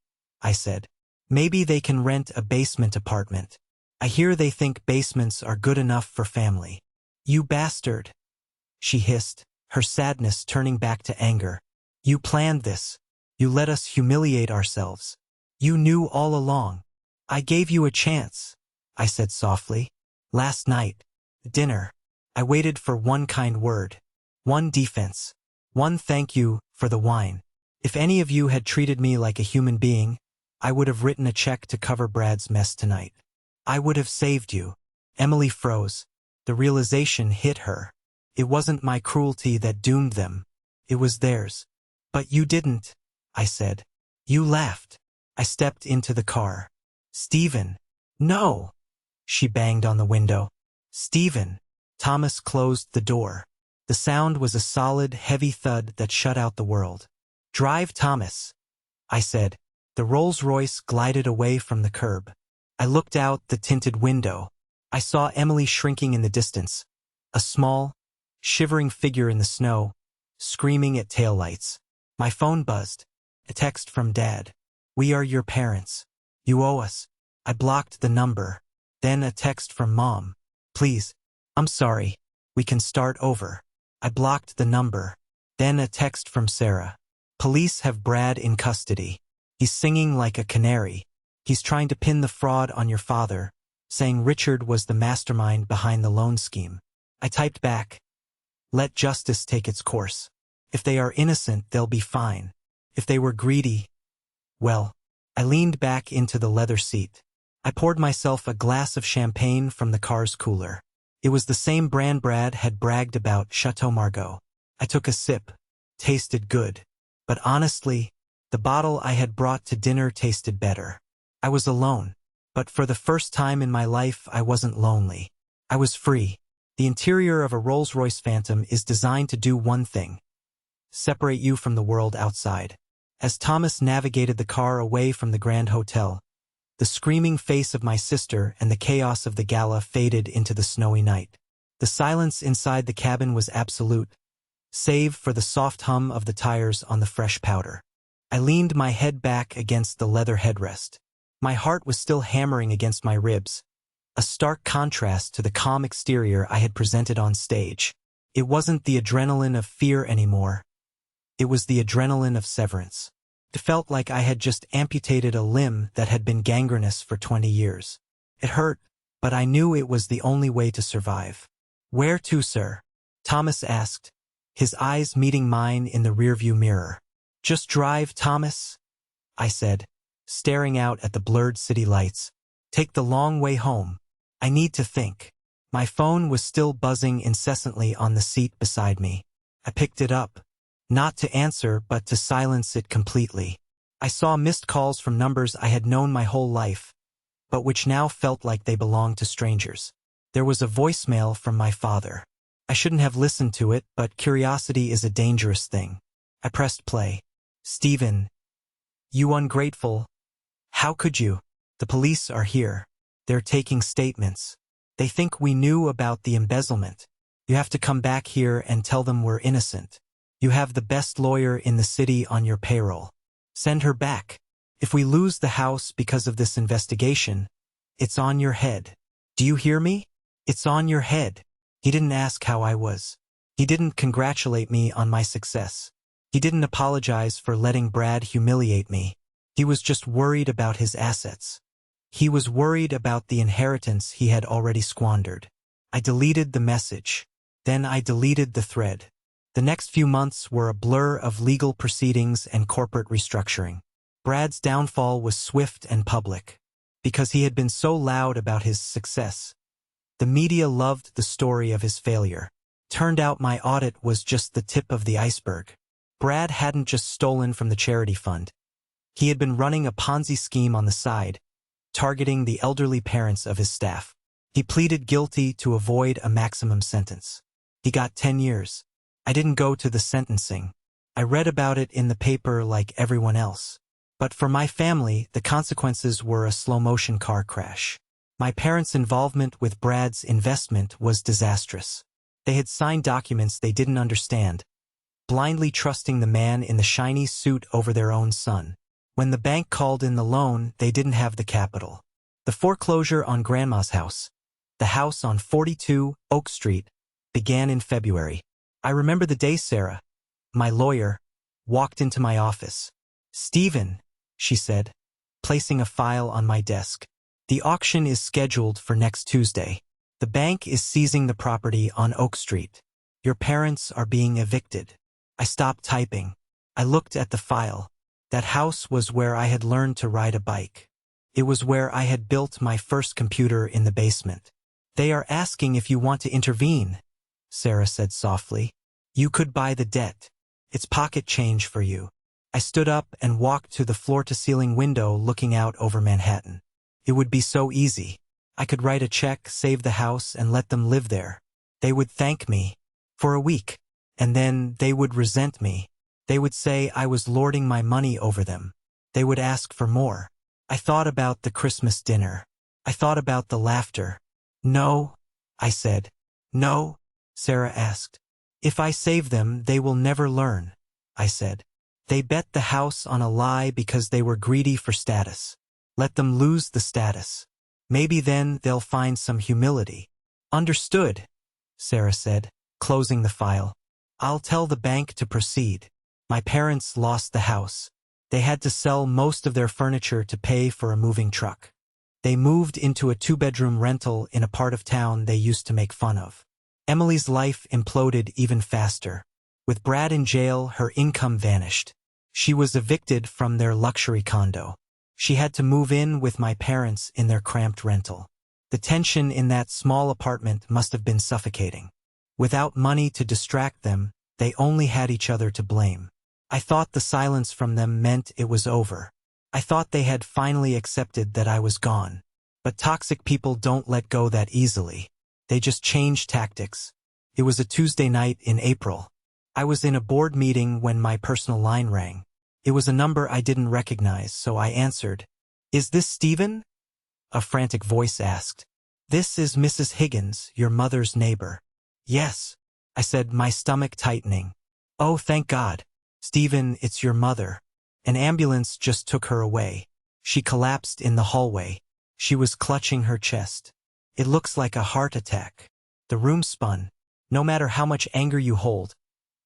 I said. "Maybe they can rent a basement apartment. I hear they think basements are good enough for family." "You bastard," she hissed, her sadness turning back to anger. "You planned this. You let us humiliate ourselves. You knew all along." "I gave you a chance," I said softly. "Last night, dinner. I waited for one kind word, one defense, one thank you for the wine. If any of you had treated me like a human being, I would have written a check to cover Brad's mess tonight. I would have saved you." Emily froze. The realization hit her. It wasn't my cruelty that doomed them. It was theirs. "But you didn't," I said. "You laughed." I stepped into the car. "Stephen." "No." She banged on the window. "Stephen." Thomas closed the door. The sound was a solid, heavy thud that shut out the world. "Drive, Thomas," I said. The Rolls-Royce glided away from the curb. I looked out the tinted window. I saw Emily shrinking in the distance, a small, shivering figure in the snow, screaming at taillights. My phone buzzed. A text from Dad. "We are your parents. You owe us." I blocked the number. Then a text from Mom. "Please, I'm sorry. We can start over." I blocked the number. Then a text from Sarah. "Police have Brad in custody. He's singing like a canary. He's trying to pin the fraud on your father, saying Richard was the mastermind behind the loan scheme." I typed back, "Let justice take its course. If they are innocent, they'll be fine. If they were greedy, well." I leaned back into the leather seat. I poured myself a glass of champagne from the car's cooler. It was the same brand Brad had bragged about, Chateau Margaux. I took a sip. Tasted good. But honestly, the bottle I had brought to dinner tasted better. I was alone. But for the first time in my life, I wasn't lonely. I was free. The interior of a Rolls-Royce Phantom is designed to do one thing: separate you from the world outside. As Thomas navigated the car away from the Grand Hotel, the screaming face of my sister and the chaos of the gala faded into the snowy night. The silence inside the cabin was absolute, save for the soft hum of the tires on the fresh powder. I leaned my head back against the leather headrest. My heart was still hammering against my ribs, a stark contrast to the calm exterior I had presented on stage. It wasn't the adrenaline of fear anymore. It was the adrenaline of severance. It felt like I had just amputated a limb that had been gangrenous for 20 years. It hurt, but I knew it was the only way to survive. "Where to, sir?" Thomas asked, his eyes meeting mine in the rearview mirror. "Just drive, Thomas," I said, staring out at the blurred city lights. "Take the long way home. I need to think." My phone was still buzzing incessantly on the seat beside me. I picked it up, not to answer but to silence it completely. I saw missed calls from numbers I had known my whole life, but which now felt like they belonged to strangers. There was a voicemail from my father. I shouldn't have listened to it, but curiosity is a dangerous thing. I pressed play. "Stephen, you ungrateful. How could you? The police are here. They're taking statements. They think we knew about the embezzlement. You have to come back here and tell them we're innocent. You have the best lawyer in the city on your payroll. Send her back. If we lose the house because of this investigation, it's on your head. Do you hear me? It's on your head." He didn't ask how I was. He didn't congratulate me on my success. He didn't apologize for letting Brad humiliate me. He was just worried about his assets. He was worried about the inheritance he had already squandered. I deleted the message. Then I deleted the thread. The next few months were a blur of legal proceedings and corporate restructuring. Brad's downfall was swift and public. Because he had been so loud about his success, the media loved the story of his failure. Turned out my audit was just the tip of the iceberg. Brad hadn't just stolen from the charity fund. He had been running a Ponzi scheme on the side, targeting the elderly parents of his staff. He pleaded guilty to avoid a maximum sentence. He got 10 years. I didn't go to the sentencing. I read about it in the paper like everyone else. But for my family, the consequences were a slow-motion car crash. My parents' involvement with Brad's investment was disastrous. They had signed documents they didn't understand, blindly trusting the man in the shiny suit over their own son. When the bank called in the loan, they didn't have the capital. The foreclosure on Grandma's house, the house on 42 Oak Street, began in February. I remember the day Sarah, my lawyer, walked into my office. "Stephen," she said, placing a file on my desk. "The auction is scheduled for next Tuesday. The bank is seizing the property on Oak Street. Your parents are being evicted." I stopped typing. I looked at the file. That house was where I had learned to ride a bike. It was where I had built my first computer in the basement. "They are asking if you want to intervene," Sarah said softly. "You could buy the debt. It's pocket change for you." I stood up and walked to the floor-to-ceiling window looking out over Manhattan. It would be so easy. I could write a check, save the house, and let them live there. They would thank me for a week, and then they would resent me. They would say I was lording my money over them. They would ask for more. I thought about the Christmas dinner. I thought about the laughter. "No," I said. "No?" Sarah asked. "If I save them, they will never learn," I said. "They bet the house on a lie because they were greedy for status. Let them lose the status. Maybe then they'll find some humility." "Understood," Sarah said, closing the file. "I'll tell the bank to proceed." My parents lost the house. They had to sell most of their furniture to pay for a moving truck. They moved into a 2-bedroom rental in a part of town they used to make fun of. Emily's life imploded even faster. With Brad in jail, her income vanished. She was evicted from their luxury condo. She had to move in with my parents in their cramped rental. The tension in that small apartment must have been suffocating. Without money to distract them, they only had each other to blame. I thought the silence from them meant it was over. I thought they had finally accepted that I was gone. But toxic people don't let go that easily. They just change tactics. It was a Tuesday night in April. I was in a board meeting when my personal line rang. It was a number I didn't recognize, so I answered. "Is this Stephen?" A frantic voice asked. "This is Mrs. Higgins, your mother's neighbor." "Yes," I said, my stomach tightening. "Oh, thank God. Stephen, it's your mother. An ambulance just took her away. She collapsed in the hallway. She was clutching her chest. It looks like a heart attack." The room spun. No matter how much anger you hold,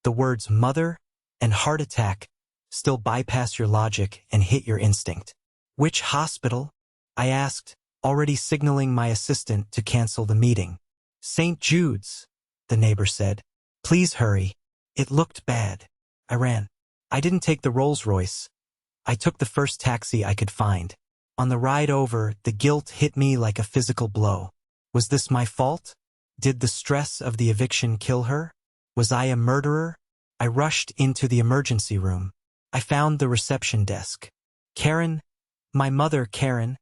the words mother and heart attack still bypass your logic and hit your instinct. "Which hospital?" I asked, already signaling my assistant to cancel the meeting. "St. Jude's," the neighbor said. "Please hurry." It looked bad. I ran. I didn't take the Rolls-Royce. I took the first taxi I could find. On the ride over, the guilt hit me like a physical blow. Was this my fault? Did the stress of the eviction kill her? Was I a murderer? I rushed into the emergency room. I found the reception desk. "Karen? My mother, Karen,"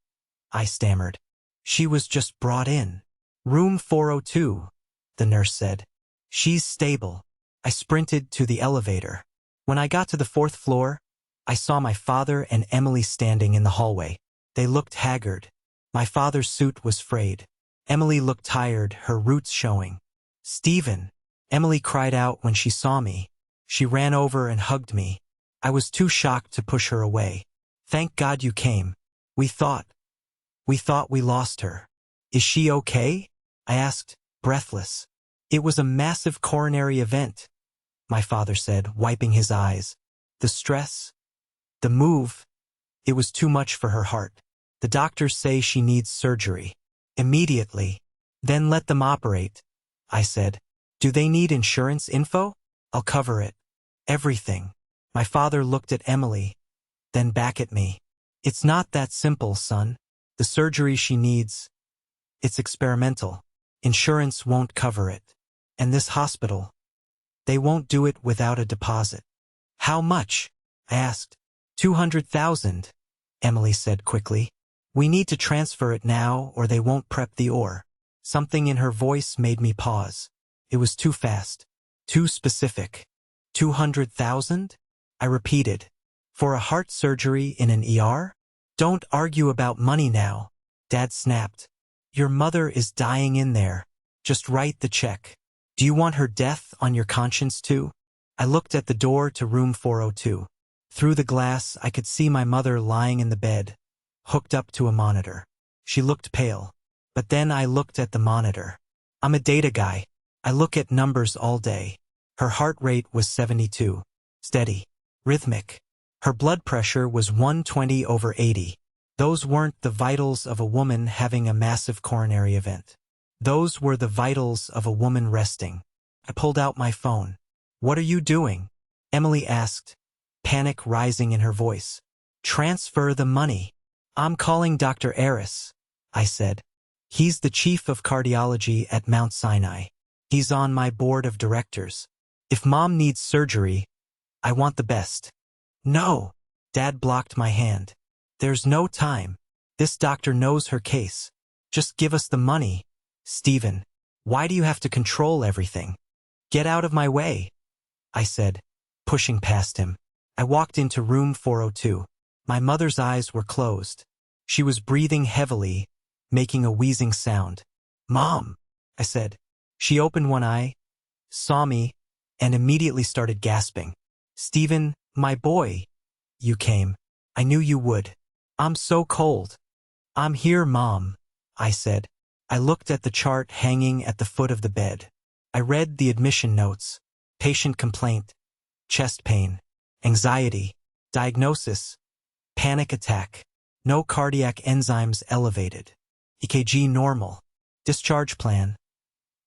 I stammered. "She was just brought in. Room 402, the nurse said. "She's stable." I sprinted to the elevator. When I got to the 4th floor, I saw my father and Emily standing in the hallway. They looked haggard. My father's suit was frayed. Emily looked tired, her roots showing. "Stephen!" Emily cried out when she saw me. She ran over and hugged me. I was too shocked to push her away. "Thank God you came. We thought we lost her." "Is she okay?" I asked, breathless. "It was a massive coronary event," my father said, wiping his eyes. "The stress, the move, it was too much for her heart. The doctors say she needs surgery. Immediately." "Then let them operate," I said. "Do they need insurance info? I'll cover it." "Everything." My father looked at Emily, then back at me. "It's not that simple, son. The surgery she needs, it's experimental. Insurance won't cover it. And this hospital, they won't do it without a deposit." "How much?" I asked. 200,000, Emily said quickly. "We need to transfer it now or they won't prep the ore." Something in her voice made me pause. It was too fast, too specific. 200,000? I repeated. "For a heart surgery in an ER? Don't argue about money now," Dad snapped. "Your mother is dying in there. Just write the check. Do you want her death on your conscience too?" I looked at the door to room 402. Through the glass, I could see my mother lying in the bed, hooked up to a monitor. She looked pale. But then I looked at the monitor. I'm a data guy. I look at numbers all day. Her heart rate was 72. Steady. Rhythmic. Her blood pressure was 120/80. Those weren't the vitals of a woman having a massive coronary event. Those were the vitals of a woman resting. I pulled out my phone. "What are you doing?" Emily asked, panic rising in her voice. "Transfer the money." "I'm calling Dr. Aris," I said. "He's the chief of cardiology at Mount Sinai. He's on my board of directors. If Mom needs surgery, I want the best." "No," Dad blocked my hand. "There's no time. This doctor knows her case. Just give us the money." "Stephen, why do you have to control everything?" "Get out of my way," I said, pushing past him. I walked into room 402. My mother's eyes were closed. She was breathing heavily, making a wheezing sound. "Mom," I said. She opened one eye, saw me, and immediately started gasping. "Stephen, my boy, you came. I knew you would. I'm so cold." "I'm here, Mom," I said. I looked at the chart hanging at the foot of the bed. I read the admission notes. Patient complaint, chest pain, anxiety, diagnosis, panic attack, no cardiac enzymes elevated, EKG normal, discharge plan,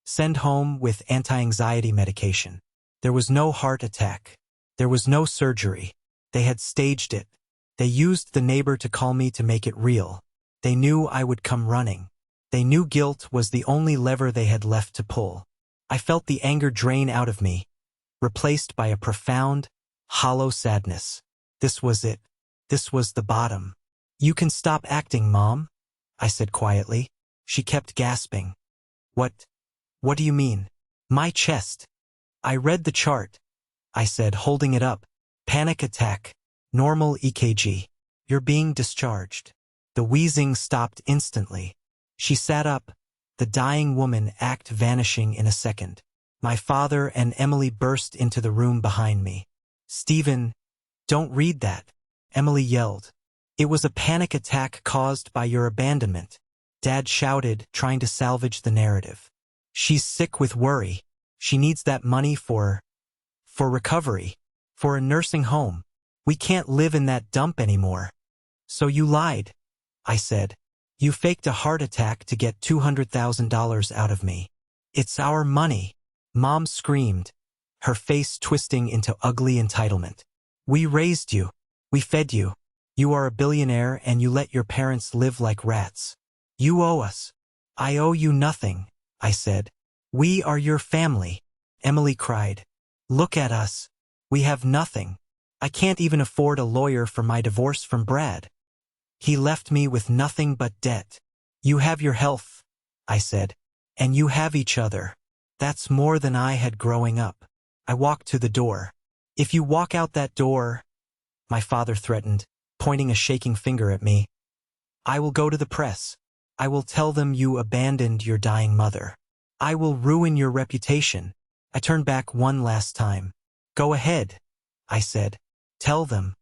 send home with anti-anxiety medication. There was no heart attack. There was no surgery. They had staged it. They used the neighbor to call me to make it real. They knew I would come running. They knew guilt was the only lever they had left to pull. I felt the anger drain out of me, replaced by a profound, Hollow sadness. This was it. This was the bottom. You can stop acting, Mom, I said quietly. She kept gasping. What do you mean? My chest. I read the chart, I said, holding it up. Panic attack. Normal EKG. You're being discharged. The wheezing stopped instantly. She sat up, the dying woman act vanishing in a second. My father and Emily burst into the room behind me. Stephen, don't read that, Emily yelled. It was a panic attack caused by your abandonment, Dad shouted, trying to salvage the narrative. She's sick with worry. She needs that money for recovery, for a nursing home. We can't live in that dump anymore. So you lied, I said. You faked a heart attack to get $200,000 out of me. It's our money, Mom screamed, her face twisting into ugly entitlement. We raised you. We fed you. You are a billionaire and you let your parents live like rats. You owe us. I owe you nothing, I said. We are your family, Emily cried. Look at us. We have nothing. I can't even afford a lawyer for my divorce from Brad. He left me with nothing but debt. You have your health, I said, and you have each other. That's more than I had growing up. I walked to the door. If you walk out that door, my father threatened, pointing a shaking finger at me, I will go to the press. I will tell them you abandoned your dying mother. I will ruin your reputation. I turned back one last time. Go ahead, I said. Tell them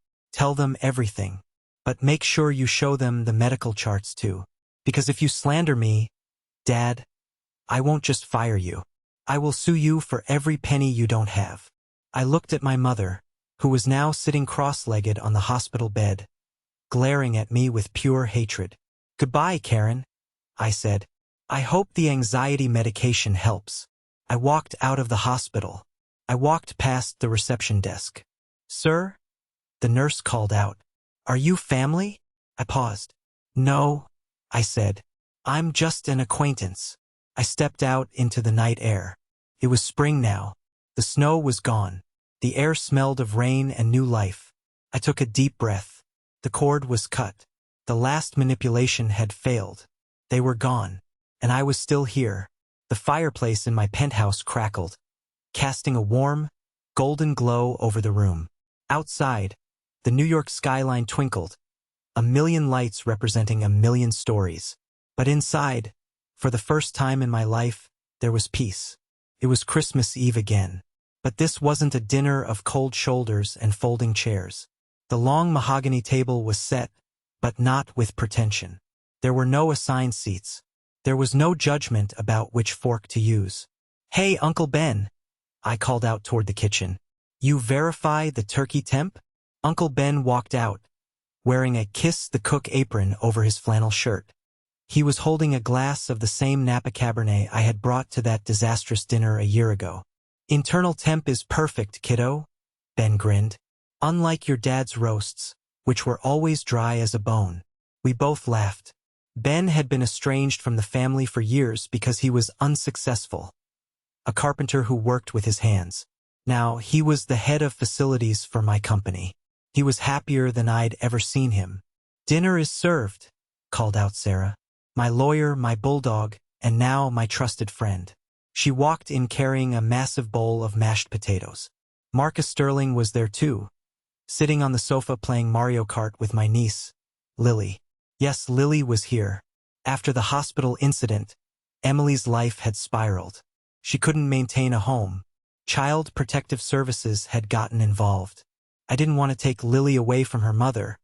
everything. But make sure you show them the medical charts too. Because if you slander me, Dad, I won't just fire you. I will sue you for every penny you don't have. I looked at my mother, who was now sitting cross-legged on the hospital bed, glaring at me with pure hatred. Goodbye, Karen, I said. I hope the anxiety medication helps. I walked out of the hospital. I walked past the reception desk. Sir? The nurse called out. Are you family? I paused. No, I said. I'm just an acquaintance. I stepped out into the night air. It was spring now. The snow was gone. The air smelled of rain and new life. I took a deep breath. The cord was cut. The last manipulation had failed. They were gone. And I was still here. The fireplace in my penthouse crackled, casting a warm, golden glow over the room. Outside, the New York skyline twinkled, a million lights representing a million stories. But inside, for the first time in my life, there was peace. It was Christmas Eve again. But this wasn't a dinner of cold shoulders and folding chairs. The long mahogany table was set, but not with pretension. There were no assigned seats. There was no judgment about which fork to use. Hey, Uncle Ben, I called out toward the kitchen. You verify the turkey temp? Uncle Ben walked out, wearing a Kiss the Cook apron over his flannel shirt. He was holding a glass of the same Napa Cabernet I had brought to that disastrous dinner a year ago. Internal temp is perfect, kiddo, Ben grinned. Unlike your dad's roasts, which were always dry as a bone. We both laughed. Ben had been estranged from the family for years because he was unsuccessful. A carpenter who worked with his hands. Now, he was the head of facilities for my company. He was happier than I'd ever seen him. Dinner is served, called out Sarah. My lawyer, my bulldog, and now my trusted friend. She walked in carrying a massive bowl of mashed potatoes. Marcus Sterling was there too, sitting on the sofa playing Mario Kart with my niece, Lily. Yes, Lily was here. After the hospital incident, Emily's life had spiraled. She couldn't maintain a home. Child Protective Services had gotten involved. I didn't want to take Lily away from her mother,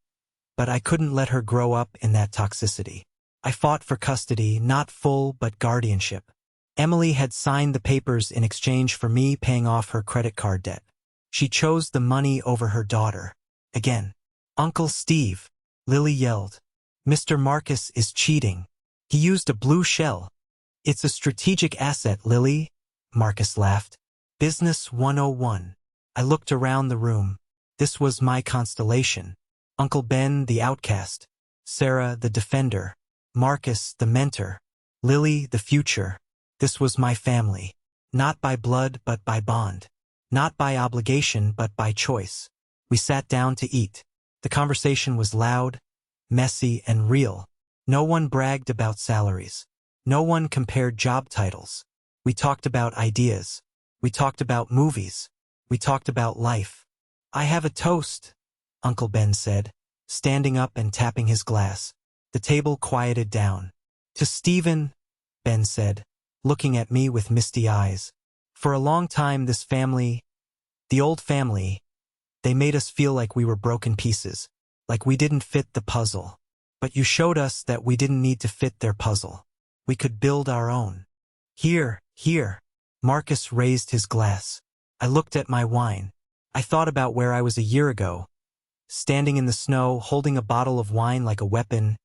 but I couldn't let her grow up in that toxicity. I fought for custody, not full but guardianship. Emily had signed the papers in exchange for me paying off her credit card debt. She chose the money over her daughter. Again. Uncle Steve, Lily yelled. Mr. Marcus is cheating. He used a blue shell. It's a strategic asset, Lily, Marcus laughed. Business 101. I looked around the room. This was my constellation. Uncle Ben, the outcast. Sarah, the defender. Marcus, the mentor. Lily, the future. This was my family. Not by blood, but by bond. Not by obligation, but by choice. We sat down to eat. The conversation was loud, messy, and real. No one bragged about salaries. No one compared job titles. We talked about ideas. We talked about movies. We talked about life. "I have a toast," Uncle Ben said, standing up and tapping his glass. The table quieted down. "To Stephen," Ben said, looking at me with misty eyes. "For a long time this family, the old family, they made us feel like we were broken pieces, like we didn't fit the puzzle. But you showed us that we didn't need to fit their puzzle. We could build our own." "Here, here." Marcus raised his glass. I looked at my wine. I thought about where I was a year ago, standing in the snow, holding a bottle of wine like a weapon,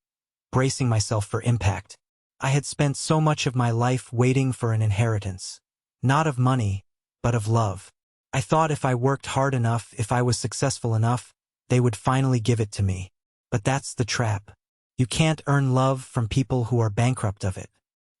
bracing myself for impact. I had spent so much of my life waiting for an inheritance. Not of money, but of love. I thought if I worked hard enough, if I was successful enough, they would finally give it to me. But that's the trap. You can't earn love from people who are bankrupt of it.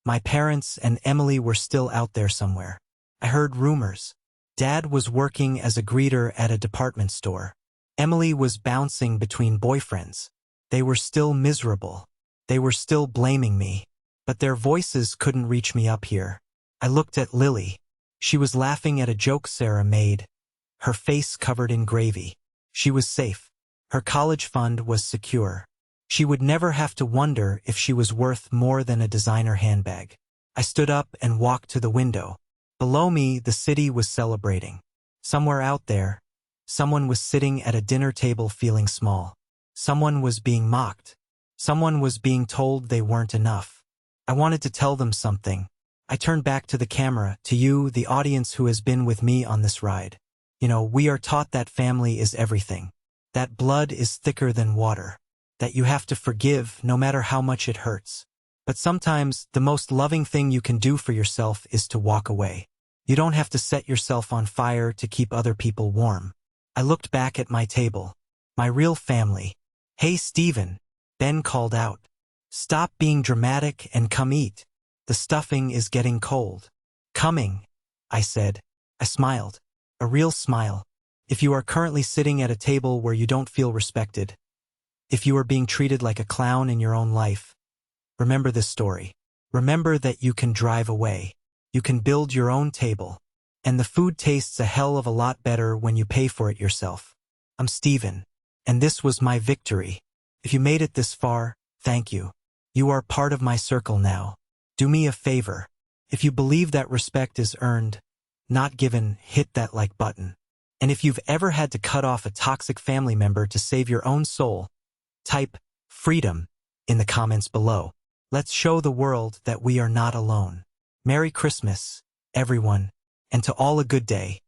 My parents and Emily were still out there somewhere. I heard rumors. Dad was working as a greeter at a department store. Emily was bouncing between boyfriends. They were still miserable. They were still blaming me. But their voices couldn't reach me up here. I looked at Lily. She was laughing at a joke Sarah made, her face covered in gravy. She was safe. Her college fund was secure. She would never have to wonder if she was worth more than a designer handbag. I stood up and walked to the window. Below me, the city was celebrating. Somewhere out there, someone was sitting at a dinner table feeling small. Someone was being mocked. Someone was being told they weren't enough. I wanted to tell them something. I turned back to the camera, to you, the audience who has been with me on this ride. We are taught that family is everything. That blood is thicker than water. That you have to forgive no matter how much it hurts. But sometimes the most loving thing you can do for yourself is to walk away. You don't have to set yourself on fire to keep other people warm. I looked back at my table. My real family. "Hey, Stephen," Ben called out. "Stop being dramatic and come eat. The stuffing is getting cold." "Coming," I said. I smiled. A real smile. If you are currently sitting at a table where you don't feel respected, if you are being treated like a clown in your own life, remember this story. Remember that you can drive away. You can build your own table. And the food tastes a hell of a lot better when you pay for it yourself. I'm Stephen. And this was my victory. If you made it this far, thank you. You are part of my circle now. Do me a favor. If you believe that respect is earned, not given, hit that like button. And if you've ever had to cut off a toxic family member to save your own soul, type freedom in the comments below. Let's show the world that we are not alone. Merry Christmas, everyone, and to all a good day.